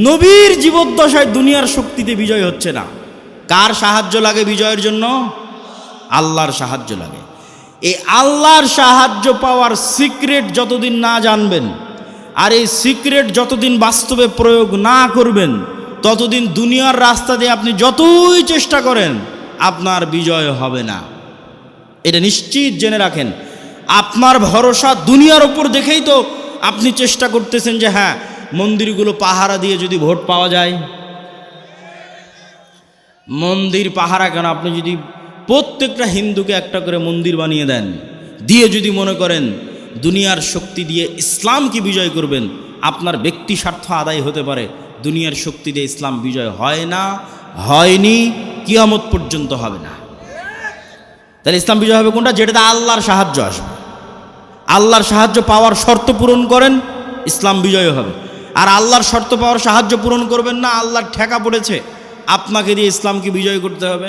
নবীর জীবদ্দশায় দুনিয়ার শক্তিতে বিজয় হচ্ছে না। কার সাহায্য লাগে বিজয়ের জন্য? আল্লাহর সাহায্য লাগে। এই আল্লাহর সাহায্য পাওয়ার সিক্রেট যতদিন না জানবেন, আর এই সিক্রেট যতদিন বাস্তবে প্রয়োগ না করবেন, ততদিন দুনিয়ার রাস্তা দিয়ে আপনি যতই চেষ্টা করেন আপনার বিজয় হবে না। এটা নিশ্চিত জেনে রাখেন। আপনার ভরসা দুনিয়ার উপর দেখেই তো আপনি চেষ্টা করতেছেন যে হ্যাঁ, মন্দিরগুলো পাহারা দিয়ে যদি ভোট পাওয়া যায়। মন্দির পাহারা কেন? আপনি যদি প্রত্যেকটা হিন্দুকে একটা করে মন্দির বানিয়ে দেন, দিয়ে যদি মনে করেন দুনিয়ার শক্তি দিয়ে ইসলামকে বিজয় করবেন, আপনার ব্যক্তি স্বার্থ আদায় হতে পারে। দুনিয়ার শক্তি দিয়ে ইসলাম বিজয় হয় না, হয়নি, কিয়ামত পর্যন্ত হবে না। তাহলে ইসলাম বিজয় হবে কোনটা? যেটাতে আল্লাহর সাহায্য আসবে। আল্লাহর সাহায্য পাওয়ার শর্ত পূরণ করেন, ইসলাম বিজয় হবে। আর আল্লাহর শর্ত পাওয়ার সাহায্য পূরণ করবেন না, আল্লাহর ঠেকা পড়েছে, আপনাকে দিয়ে ইসলামকে বিজয় করতে হবে।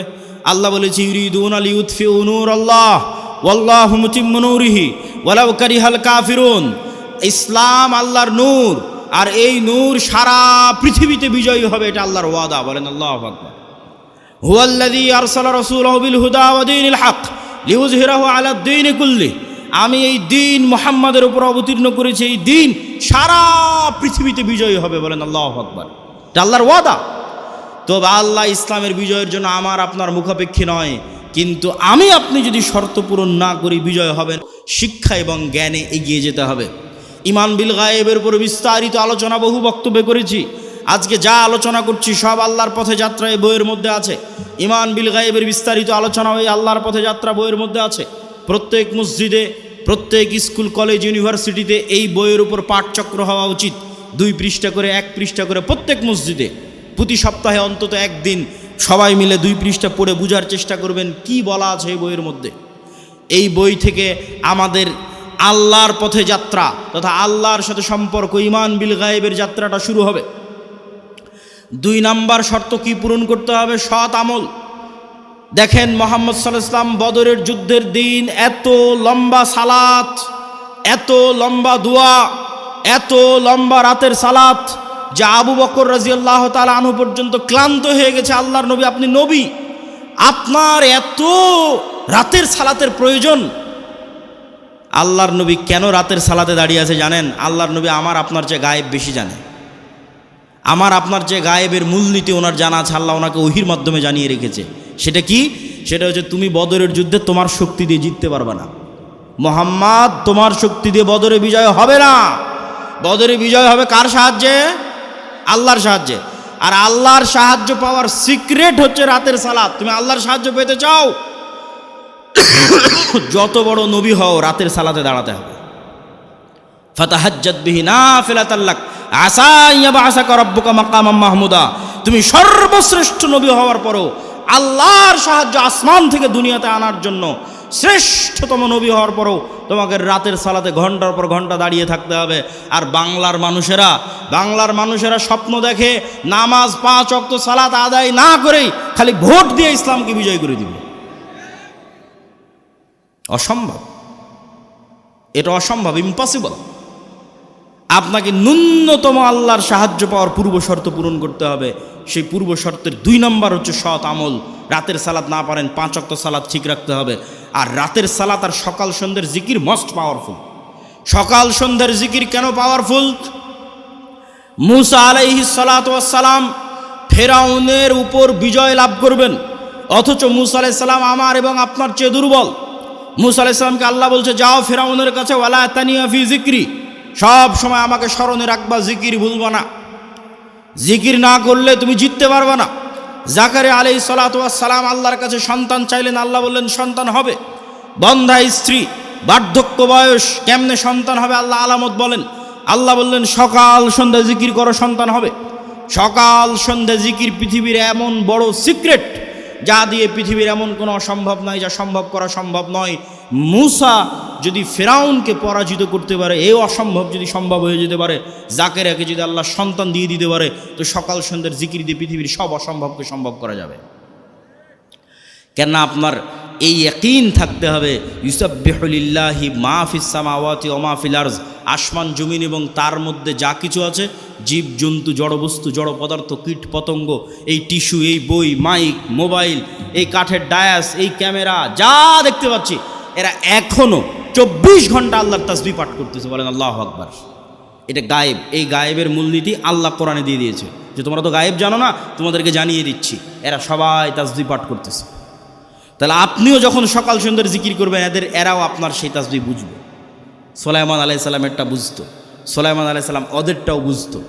আল্লাহ বলেছে, ইউরিদুনা লিইউতফিউ নূরাল্লাহ ওয়াল্লাহু মুতিম্মু নূরিহি ওয়ালাউ কারিহাল কাফিরুন। ইসলাম আল্লাহর নূর, আর এই নূর সারা পৃথিবীতে বিজয়ী হবে, এটা আল্লাহর ওয়াদা। বলেন আল্লাহু আকবার। হুয়াল্লাযী আরসালা রাসূলাহু বিল হুদা ওয়া দীনিল হক লিইয়ুযহিরাহু আলাদ দীনি কুল্লি। আমি এই দিন মুহাম্মাদের উপর অবতীর্ণ করেছি, এই দিন সারা পৃথিবীতে বিজয়ী হবে। বলেন আল্লাহু আকবার। এটা আল্লাহর ওয়াদা। তো আল্লাহ ইসলামের বিজয়ের জন্য আমার আপনার মুখাপেক্ষী নয়, কিন্তু আমি আপনি যদি শর্ত পূরণ না করি বিজয় হবে। শিক্ষা এবং জ্ঞানে এগিয়ে যেতে হবে। ঈমান বিল গায়েবের উপর বিস্তারিত আলোচনা বহু বক্তব্যে করেছি। আজকে যা আলোচনা করছি সব আল্লাহর পথে যাত্রা এই বইয়ের মধ্যে আছে। ঈমান বিল গায়েবের বিস্তারিত আলোচনা ওই আল্লাহর পথে যাত্রা বইয়ের মধ্যে আছে। প্রত্যেক মসজিদে, প্রত্যেক স্কুল, কলেজ, ইউনিভার্সিটিতে এই বইয়ের উপর পাঠচক্র হওয়া উচিত। 2 পৃষ্ঠা করে, 1 পৃষ্ঠা করে প্রত্যেক মসজিদে। প্রতি সপ্তাহে অন্তত একদিন সবাই মিলে 2 পৃষ্ঠা পড়ে বোঝার চেষ্টা করবেন কি বলা আছে এই বইয়ের মধ্যে। এই বই থেকে আমাদের আল্লাহর পথে যাত্রা তথা আল্লাহর সাথে সম্পর্ক, ঈমান বিল গায়েবের যাত্রাটা শুরু হবে। 2 নাম্বার শর্ত কি পূরণ করতে হবে? সৎ আমল। দেখেন মুহাম্মদ সাল্লাল্লাহু আলাইহি ওয়াসাল্লাম বদরের যুদ্ধের দিন এত লম্বা সালাত, এত লম্বা দোয়া, এত লম্বা রাতের সালাত, যা আবু বকর রাদিয়াল্লাহু তাআলা আনহু পর্যন্ত ক্লান্ত হয়ে গেছে। আল্লাহর নবী, আপনি নবী, আপনার এত রাতের সালাতের প্রয়োজন। আল্লাহর নবী কেন রাতের সালাতে দাঁড়িয়ে আছে জানেন? আল্লাহর নবী আমার আপনার চেয়ে গায়েব বেশি জানে। আমার আপনার চেয়ে গায়েবের মূলনীতি ওনার জানা আছে, আল্লাহ ওনাকে ওহির মাধ্যমে জানিয়ে রেখেছে। সেটা কি? সেটা হচ্ছে তুমি বদরের যুদ্ধে তোমার শক্তি দিয়ে জিততে পারবে না। মুহাম্মদ, তোমার শক্তি দিয়ে বদরে বিজয় হবে না। বদরে বিজয় হবে কার সাহায্যে? আল্লাহর সাহায্যে। আর আল্লাহর সাহায্য পাওয়ার সিক্রেট হচ্ছে রাতের সালাত। তুমি আল্লাহর সাহায্য পেতে চাও, যত বড় নবী হও রাতের সালাতে দাঁড়াতে হবে। ফাতাহাজ্জাত বিহি নাফিলাতাল লাক আসা ইয়াবআসাকা রাব্বুকা মাকামাম মাহমুদা। তুমি সর্বশ্রেষ্ঠ নবী হওয়ার পরও আল্লাহর সাহায্য আসমান থেকে দুনিয়াতে আনার জন্য শ্রেষ্ঠতম নবী হওয়ার পরও তোমাকে রাতের সালাতে ঘন্টার পর ঘন্টা দাঁড়িয়ে থাকতে হবে। আর বাংলার মানুষেরা স্বপ্ন দেখে নামাজ 5 ওয়াক্ত সালাত আদায় না করেই খালি ভোট দিয়ে ইসলামকে বিজয় করে দিবে। অসম্ভব, এটা অসম্ভব, ইম্পসিবল। আপনাকে ন্যূনতম আল্লাহর সাহায্য পাওয়ার পূর্ব শর্ত পূরণ করতে হবে। সেই পূর্ব শর্তের 2 নম্বর হচ্ছে সৎ আমল। রাতের সালাত না পারেন 5 ওয়াক্ত সালাত ঠিক রাখতে হবে। আর রাতের সালাত আর সকাল সন্ধ্যের জিকির মোস্ট পাওয়ারফুল। সকাল সন্ধ্যের জিকির কেন পাওয়ারফুল? মুসা আলাইহিস সালাতু ওয়াস সালাম ফেরাউনের উপর বিজয় লাভ করবেন, অথচ মুসা আলাইহিস সালাম আমার এবং আপনার চেয়ে দুর্বল। মুসা আলাইহিস সালামকে আল্লাহ বলছে, যাও ফেরাউনের কাছে, ওয়ালা তানিয়া ফি জিক্রি, সব সময় আমাকে স্মরণে রাখবা, জিকির ভুলবা না। জিকির না করলে তুমি জিততে পারবে না। জাকারিয়া আলাইহিস সালাতু ওয়াস সালাম আল্লাহর কাছে সন্তান চাইলেন, আল্লাহ বললেন সন্তান হবে। বন্ধা স্ত্রী, বার্ধক্য বয়স, কেমনে সন্তান হবে? আল্লাহ আলামত বলেন। আল্লাহ বললেন সকাল সন্ধ্যা জিকির করো, সন্তান হবে। সকাল সন্ধ্যা জিকির পৃথিবীর এমন বড় সিক্রেট, যা দিয়ে পৃথিবীর এমন কোনো অসম্ভব নাই, যা সম্ভব করা সম্ভব নয়। মুসা যদি ফেরাউনকে পরাজিত করতে পারে, এই অসম্ভব যদি সম্ভব হয়ে যেতে পারে, জাকেরিয়াকে যদি আল্লাহ সন্তান দিয়ে দিতে পারে, তো সকাল সন্ধ্যার জিকির দিয়ে পৃথিবীর সব অসম্ভবকে সম্ভব করা যাবে। কেননা আপনার এই ইয়াকিন থাকতে হবে, ইউসাব্বিহু লিল্লাহি মা ফিস সামাওয়াতি ওয়া মা ফিল আরজ, আসমান জমিন এবং তার মধ্যে যা কিছু আছে, জীব জন্তু, জড়বস্তু, জড় পদার্থ, কীট পতঙ্গ, এই টিস্যু, এই বই, মাইক, মোবাইল, এই কাঠের ডায়াস, এই ক্যামেরা, যা দেখতে পাচ্ছি, এরা এখনও 24 ঘন্টা আল্লাহর তাসবিহ পাঠ করতেছে। বলেন আল্লাহু আকবার। এটা গায়েব। এই গায়েবের মূলনীতি আল্লাহ কোরআনে দিয়ে দিয়েছে, যে তোমরা তো গায়েব জানো না, তোমাদেরকে জানিয়ে দিচ্ছি। এরা সবাই তাসবিহ পাঠ করতেছে। তাহলে আপনিও যখন সকাল সন্ধ্যার জিকির করবেন, এরাও আপনার সেই তাসবিহ বুঝবে। সুলাইমান আলাইহিস সালামেরটা বুঝতো, সুলাইমান আলাইহিস সালাম ওদেরটাও বুঝতো।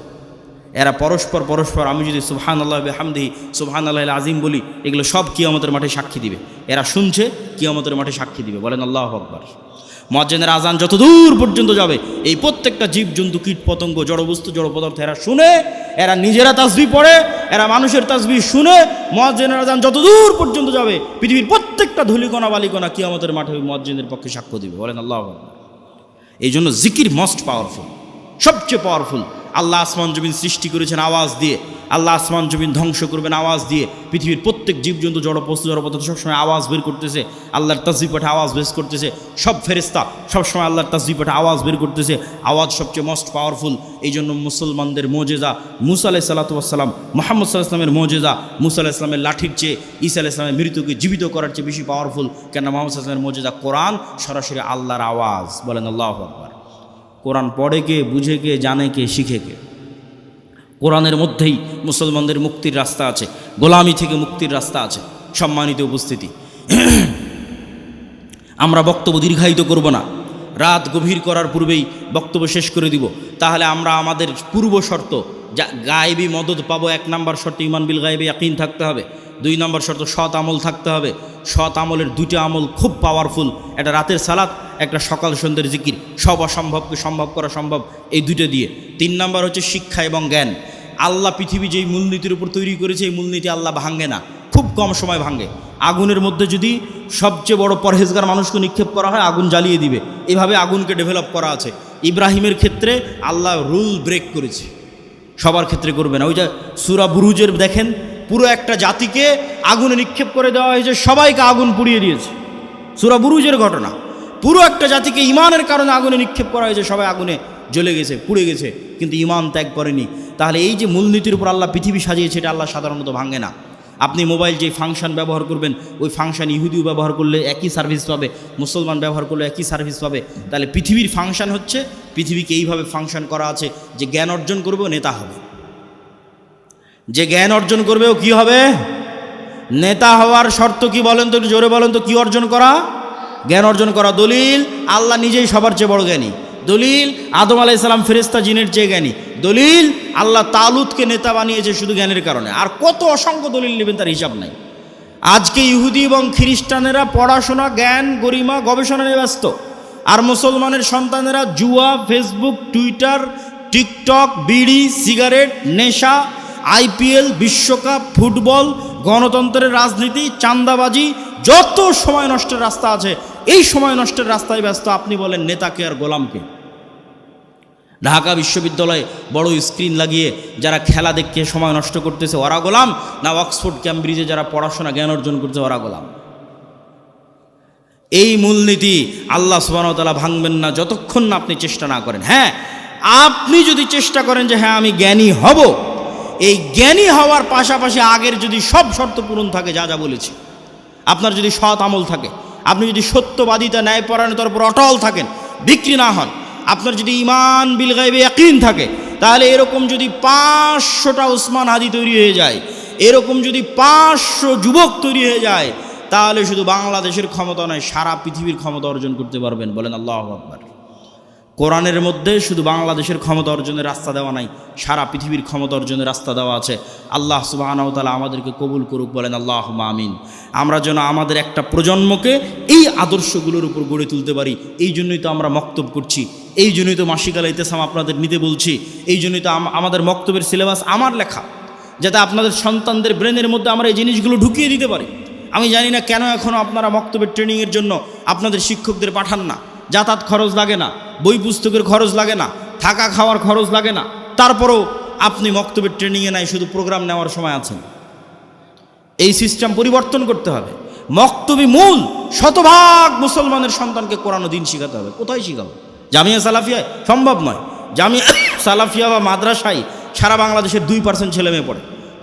এরা পরস্পর আমি যদি সুবহানাল্লাহি ওয়া বিহামদিহি সুবহানাল্লাহিল আযীম বলি, এগুলো সব কিয়ামতের মাঠে সাক্ষী দিবে। এরা শুনছে, কিয়ামতের মাঠে সাক্ষী দিবে। বলেন আল্লাহু আকবার। মুয়াজ্জিনের আজান যত দূর পর্যন্ত যাবে, এই প্রত্যেকটা জীব জন্তু, কীট পতঙ্গ, জড়বস্তু, জড় পদার্থ এরা শুনে, এরা নিজেরা তাসবিহ পড়ে, এরা মানুষের তাসবিহ শুনে। মুয়াজ্জিনের আজান যত দূর পর্যন্ত যাবে, পৃথিবীর প্রত্যেকটা ধূলিকণা বালিকণা কিয়ামতের মাঠে মুয়াজ্জিনের পক্ষে সাক্ষ্য দিবে। বলেন আল্লাহু আকবার। এই জন্য জিকির মোস্ট পাওয়ারফুল, সবচেয়ে পাওয়ারফুল। আল্লাহ আসমান জমিন সৃষ্টি করেছেন আওয়াজ দিয়ে, আল্লাহ আসমান জমিন ধ্বংস করবেন আওয়াজ দিয়ে। পৃথিবীর প্রত্যেক জীবজন্তু, জড়বস্তু, জড়পদার্থ সবসময় আওয়াজ বের করতেছে, আল্লাহর তাসবিহ পাঠে আওয়াজ বের করতেছে। সব ফেরেশতা সবসময় আল্লাহর তাসবিহ পাঠে আওয়াজ বের করতেছে। আওয়াজ সবচেয়ে মোস্ট পাওয়ারফুল। এই জন্য মুসলমানদের মোজেজা মুসা আলাইহিস সালাতু ওয়াস সালাম, মুহাম্মদ সাল্লাল্লাহু আলাইহি ওয়াসাল্লামের মোজেজা মুসা আলাইহিস সালামের লাঠির চেয়ে, ঈসা আলাইহিস সালামের মৃত্যুকে জীবিত করার চেয়ে বেশি পাওয়ারফুল। কেন? মুহাম্মদ সাল্লাল্লাহু আলাইহি ওয়াসাল্লামের মোজেজা কোরআন, সরাসরি আল্লাহর আওয়াজ। বলেন আল্লাহু আকবার। কোরআন পড়ে কে, বুঝে কে, জানে কে, শিখে কে? কোরআনের মধ্যেই মুসলমানদের মুক্তির রাস্তা আছে, গোলামি থেকে মুক্তির রাস্তা আছে। সম্মানিত উপস্থিতি, আমরা বক্তব্য দীর্ঘায়িত করব না, রাত গভীর করার পূর্বেই বক্তব্য শেষ করে দিব। তাহলে আমরা আমাদের পূর্ব শর্ত, যা গায়েবী মদদ পাবো, 1 নম্বর শর্ত ঈমান বিল গায়েবে ইয়াকিন থাকতে হবে। 2 নম্বর শর্ত সৎ আমল থাকতে হবে। সৎ আমলের 2টা আমল খুব পাওয়ারফুল, একটা রাতের সালাত, একটা সকাল সন্ধ্যের জিকির। সব অসম্ভবকে সম্ভব করা সম্ভব এই 2টা দিয়ে। 3 নম্বর হচ্ছে শিক্ষা এবং জ্ঞান। আল্লাহ পৃথিবী যেই মূলনীতির উপর তৈরি করেছে, এই মূলনীতি আল্লাহ ভাঙে না, খুব কম সময় ভাঙে। আগুনের মধ্যে যদি সবচেয়ে বড় পরহেজগার মানুষকে নিক্ষেপ করা হয়, আগুন জ্বালিয়ে দিবে। এভাবে আগুনকে ডেভেলপ করা আছে। ইব্রাহিমের ক্ষেত্রে আল্লাহ রুল ব্রেক করেছে, সবার ক্ষেত্রে করবে না। ওই যে সূরা বুরুজের দেখেন, পুরো একটা জাতিকে আগুনে নিক্ষেপ করে দেওয়া হয়েছে, সবাইকে আগুন পুড়িয়ে দিয়েছে। সূরা বুরুজের ঘটনা, পুরো একটা জাতিকে ইমানের কারণে আগুনে নিক্ষেপ করা হয়েছে, সবাই আগুনে জ্বলে গেছে, পুড়ে গেছে, কিন্তু ইমান ত্যাগ করেনি। তাহলে এই যে মূলনীতির উপর আল্লাহ পৃথিবী সাজিয়েছে, এটা আল্লাহ সাধারণত ভাঙে না। আপনি মোবাইল যে ফাংশন ব্যবহার করবেন, ওই ফাংশন ইহুদিও ব্যবহার করলে একই সার্ভিস পাবে, মুসলমান ব্যবহার করলে একই সার্ভিস পাবে। তাহলে পৃথিবীর ফাংশন হচ্ছে, পৃথিবীকে এইভাবে ফাংশন করা আছে যে জ্ঞান অর্জন করবেও নেতা হবে, যে জ্ঞান অর্জন করবেও কি হবে, নেতা হওয়ার শর্ত কি বলেন তো, একটু জোরে বলেন তো, কি অর্জন করা? জ্ঞান অর্জন করা। দলিল, আল্লাহ নিজেই সবার চেয়ে বড় জ্ঞানী। দলিল, আদম আলাইহিস সালাম ফেরেশতা জিনের চেয়ে জ্ঞানী। দলিল, আল্লাহ তালুতকে নেতা বানিয়েছে শুধু জ্ঞানের কারণে। আর কত অসংখ্য দলিল নেবেন, তার হিসাব নাই। আজকে ইহুদি এবং খ্রিস্টানেরা পড়াশোনা, জ্ঞান, গরিমা, গবেষণা নিয়ে ব্যস্ত, আর মুসলমানের সন্তানেরা জুয়া, ফেসবুক, টুইটার, টিকটক, বিড়ি, সিগারেট, নেশা, আইপিএল, বিশ্বকাপ, ফুটবল, গণতন্ত্রের রাজনীতি, চাঁদাবাজি, যত সময় নষ্টের রাস্তা আছে, এই সময় নষ্টের রাস্তায় ব্যস্ত। আপনি বলেন নেতাকে আর গোলামকে? ঢাকা বিশ্ববিদ্যালয়ে বড় স্ক্রিন লাগিয়ে যারা খেলা দেখে সময় নষ্ট করতেছে ওরা গোলাম, না অক্সফোর্ড ক্যামব্রিজে যারা পড়াশোনা জ্ঞান অর্জন করছে ওরা গোলাম? এই মূলনীতি আল্লাহ সুবহানাহু ওয়া তাআলা ভাঙবেন না যতক্ষণ না আপনি চেষ্টা না করেন। হ্যাঁ, আপনি যদি চেষ্টা করেন যে হ্যাঁ আমি জ্ঞানী হব, এই জ্ঞানী হওয়ার পাশাপাশি আগের যদি সব শর্ত পূরণ থাকে, যা যা বলেছি, আপনার যদি সৎ আমল থাকে, আপনি যদি সত্যবাদিতা, ন্যায়পরায়ণতার উপর অটল থাকেন, বিক্রি না হন, আপনার যদি ঈমান বিল গায়বে ইয়াকিন থাকে, তাহলে এরকম যদি 500টা উসমান হাদি তৈরি হয়ে যায়, এরকম যদি 500 যুবক তৈরি হয়ে যায়, তাহলে শুধু বাংলাদেশের ক্ষমতা নয়, সারা পৃথিবীর ক্ষমতা অর্জন করতে পারবেন। বলেন আল্লাহু আকবার। কোরআনের মধ্যে শুধু বাংলাদেশের ক্ষমতা অর্জনের রাস্তা দেওয়া নাই, সারা পৃথিবীর ক্ষমতা অর্জনের রাস্তা দেওয়া আছে। আল্লাহ সুবহানাহু ওয়া তাআলা আমাদেরকে কবুল করুক। বলেন আল্লাহুম্মা আমিন। আমরা যেন আমাদের একটা প্রজন্মকে এই আদর্শগুলোর উপর গড়ে তুলতে পারি। এই জন্যই তো আমরা মক্তব করছি, এই জন্যই তো মাসিক আল ইতিসাম আপনাদের নিতে বলছি, এই জন্যই তো আমাদের মক্তবের সিলেবাস আমার লেখা, যাতে আপনাদের সন্তানদের ব্রেনের মধ্যে আমরা এই জিনিসগুলো ঢুকিয়ে দিতে পারি। আমি জানি না কেন এখনও আপনারা মক্তবের ট্রেনিংয়ের জন্য আপনাদের শিক্ষকদের পাঠান না। যাতায়াত খরচ লাগে না, বই পুস্তকের খরচ লাগে না, থাকা খাওয়ার খরচ লাগে না, তারপরেও আপনি মক্তবের ট্রেনিংয়ে নাই, শুধু প্রোগ্রাম নেওয়ার সময় আছেন। এই সিস্টেম পরিবর্তন করতে হবে। মক্তবি মূল, শতভাগ মুসলমানের সন্তানকে কোরআন ও দ্বীন শিখাতে হবে। কোথায় শিখাবো? জামিয়া সালাফিয়ায়? সম্ভব নয়। জামিয়া সালাফিয়া বা মাদ্রাসায় সারা বাংলাদেশের 2% ছেলে মেয়ে পড়ে।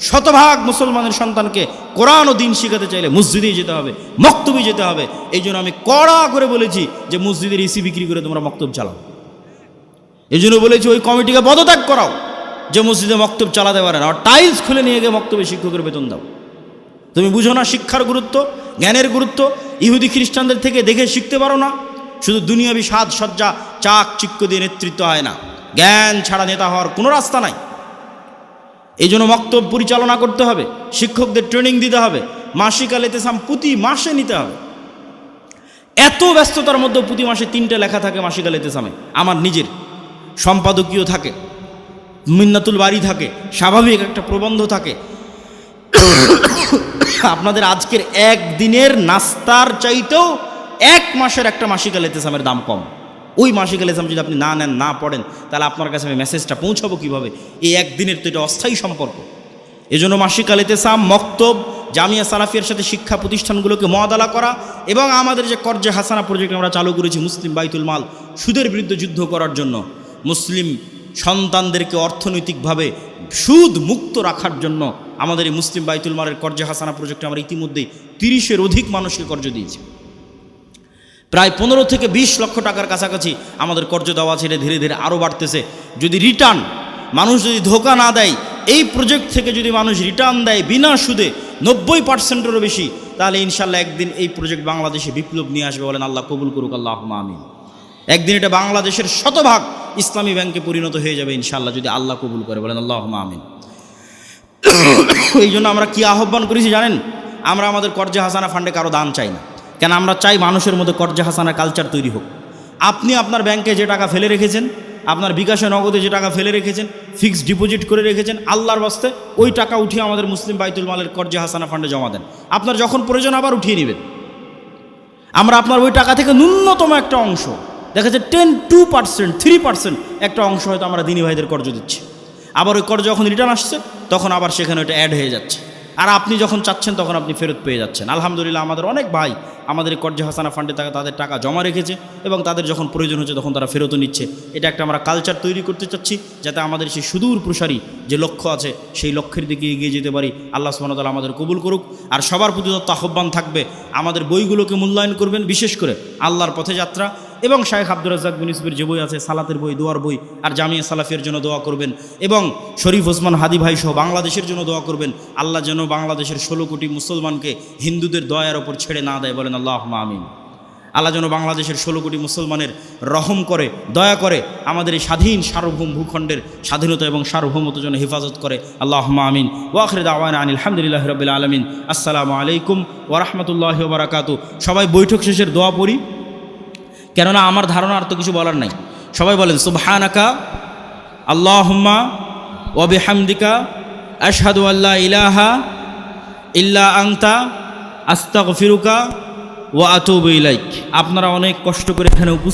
শতভাগ মুসলমানের সন্তানকে কোরআন ও দ্বীন শিখাতে চাইলে মসজিদেই যেতে হবে, মক্তবে যেতে হবে। এই জন্য আমি কড়া করে বলেছি যে মসজিদের ইসি বিক্রি করে তোমরা মক্তব চালাও। এই জন্য বলেছি ওই কমিটিকে পদত্যাগ করাও যে মসজিদে মক্তব চালাতে পারে না, আর টাইলস খুলে নিয়ে গিয়ে মক্তবে শিক্ষকের বেতন দাও। তুমি বুঝো না শিক্ষার গুরুত্ব, জ্ঞানের গুরুত্ব? ইহুদি খ্রিস্টানদের থেকে দেখে শিখতে পারো না? শুধু দুনিয়াবি সাজ সজ্জা, চাক চিক্ক দিয়ে নেতৃত্ব হয় না। জ্ঞান ছাড়া নেতা হওয়ার কোনো রাস্তা নাই। এই জন্য মক্তব পরিচালনা করতে হবে, শিক্ষকদের ট্রেনিং দিতে হবে, মাসিক আল ইতিসাম প্রতি মাসে নিতে হবে। এত ব্যস্ততার মধ্যে প্রতি মাসে 3টে লেখা থাকে মাসিক আল ইতিসামে, আমার নিজের সম্পাদকীয় থাকে, মিন্নাতুল বাড়ি থাকে, স্বাভাবিক একটা প্রবন্ধ থাকে। আপনাদের আজকের একদিনের নাস্তার চাইতেও 1 মাসের একটা মাসিক আল ইতিসামের দাম কম। ওই মাসিক আল ইতিসাম যদি আপনি না নেন, না পড়েন, তাহলে আপনার কাছে আমি মেসেজটা পৌঁছাবো কীভাবে? এই একদিনের তো এটা অস্থায়ী সম্পর্ক। এই জন্য মাসিক আল ইতিসাম, মক্তব, জামিয়া সালাফিয়ার সাথে শিক্ষা প্রতিষ্ঠানগুলোকে মুআদালা করা, এবং আমাদের যে কর্জে হাসানা প্রজেক্ট আমরা চালু করেছি মুসলিম বাইতুল মাল, সুদের বিরুদ্ধে যুদ্ধ করার জন্য, মুসলিম সন্তানদেরকে অর্থনৈতিকভাবে সুদ মুক্ত রাখার জন্য আমাদের এই মুসলিম বাইতুল মালের কর্জে হাসানা প্রজেক্টে আমরা ইতিমধ্যেই 30-এর অধিক মানুষকে কর্জ দিয়েছি। প্রায় 15 থেকে 20 লক্ষ টাকার কাছাকাছি আমাদের কর্জ দেওয়া আছে। এটা ধীরে ধীরে আরও বাড়তেছে। যদি রিটার্ন, মানুষ যদি ধোকা না দেয়, এই প্রজেক্ট থেকে যদি মানুষ রিটার্ন দেয় বিনা সুদে 90%-এরও বেশি, তাহলে ইনশাল্লাহ একদিন এই প্রজেক্ট বাংলাদেশে বিপ্লব নিয়ে আসবে। বলেন আল্লাহ কবুল করুক, আল্লাহুম্মা আমিন। একদিন এটা বাংলাদেশের শতভাগ ইসলামী ব্যাংকে পরিণত হয়ে যাবে ইনশাল্লাহ, যদি আল্লাহ কবুল করে। বলেন আল্লাহুম্মা আমিন। এই জন্য আমরা কি আহ্বান করেছি জানেন? আমরা আমাদের কর্জে হাসানা ফান্ডে কারো দান চাই না। কেন? আমরা চাই মানুষের মধ্যে কর্জে হাসানা কালচার তৈরি হোক। আপনি আপনার ব্যাংকে যে টাকা ফেলে রেখেছেন, আপনার বিকাশে নগদে যে টাকা ফেলে রেখেছেন, ফিক্সড ডিপোজিট করে রেখেছেন, আল্লাহর বাস্তে ওই টাকা উঠিয়ে আমাদের মুসলিম বাইতুল মালের কর্জে হাসানা ফান্ডে জমা দেন। আপনার যখন প্রয়োজন আবার উঠিয়ে নেবেন। আমরা আপনার ওই টাকা থেকে ন্যূনতম একটা অংশ, দেখা যায় 10-2%, 3% একটা অংশ হয়তো আমরা দিনী ভাইদের কর্জ দিচ্ছি। আবার ওই কর্জ যখন রিটার্ন আসছে তখন আবার সেখানে ওইটা অ্যাড হয়ে যাচ্ছে। আর আপনি যখন চাচ্ছেন তখন আপনি ফেরত পেয়ে যাচ্ছেন। আলহামদুলিল্লাহ আমাদের অনেক ভাই আমাদের কর্জে হাসানা ফান্ডে তাদের টাকা জমা রেখেছে এবং তাদের যখন প্রয়োজন হচ্ছে তখন তারা ফেরতও নিচ্ছে। এটা একটা আমরা কালচার তৈরি করতে চাচ্ছি, যাতে আমাদের সেই সুদূর প্রসারী যে লক্ষ্য আছে সেই লক্ষ্যের দিকে এগিয়ে যেতে পারি। আল্লাহ সুবহানাহু ওয়া তাআলা আমাদের কবুল করুক। আর সবার প্রতি আহ্বান থাকবে, আমাদের বইগুলোকে মূল্যায়ন করবেন, বিশেষ করে আল্লাহর পথে যাত্রা এবং শায়েখ আব্দুর রাজ্জাক বিন ইউসুফের যে বই আছে, সালাতের বই, দোয়ার বই, আর জামিয়া সালাফিয়ার জন্য দোয়া করবেন এবং শরীফ ওসমান হাদি ভাই সহ বাংলাদেশের জন্য দোয়া করবেন। আল্লাহ যেন বাংলাদেশের 16 কোটি মুসলমানকে হিন্দুদের দয়ার ওপর ছেড়ে না দেয়, বলেন আল্লাহুম্মা আমিন। আল্লাহ যেন বাংলাদেশের 16 কোটি মুসলমানের রহম করে, দয়া করে, আমাদের এই স্বাধীন সার্বভৌম ভূখণ্ডের স্বাধীনতা এবং সার্বভৌমত্ব যেন হেফাজত করে, আল্লাহুম্মা আমিন। ওয়া আখিরু দাওয়ানা আনিল হামদুলিল্লাহি রাব্বিল আলামিন। আসসালামু আলাইকুম ওয়া রাহমাতুল্লাহি ওয়া বারাকাতুহু। সবাই বৈঠক শেষের দোয়া পড়ি, কেননা আমার ধারণা আর তো কিছু বলার নাই। সবাই বলেন সুবহানাকা আল্লাহুম্মা ওয়া বিহামদিকা আশহাদু আল্লা ইলাহা ইল্লা আনতা আস্তাগফিরুকা ওয়া আতুবু ইলাইক। আপনারা অনেক কষ্ট করে এখানে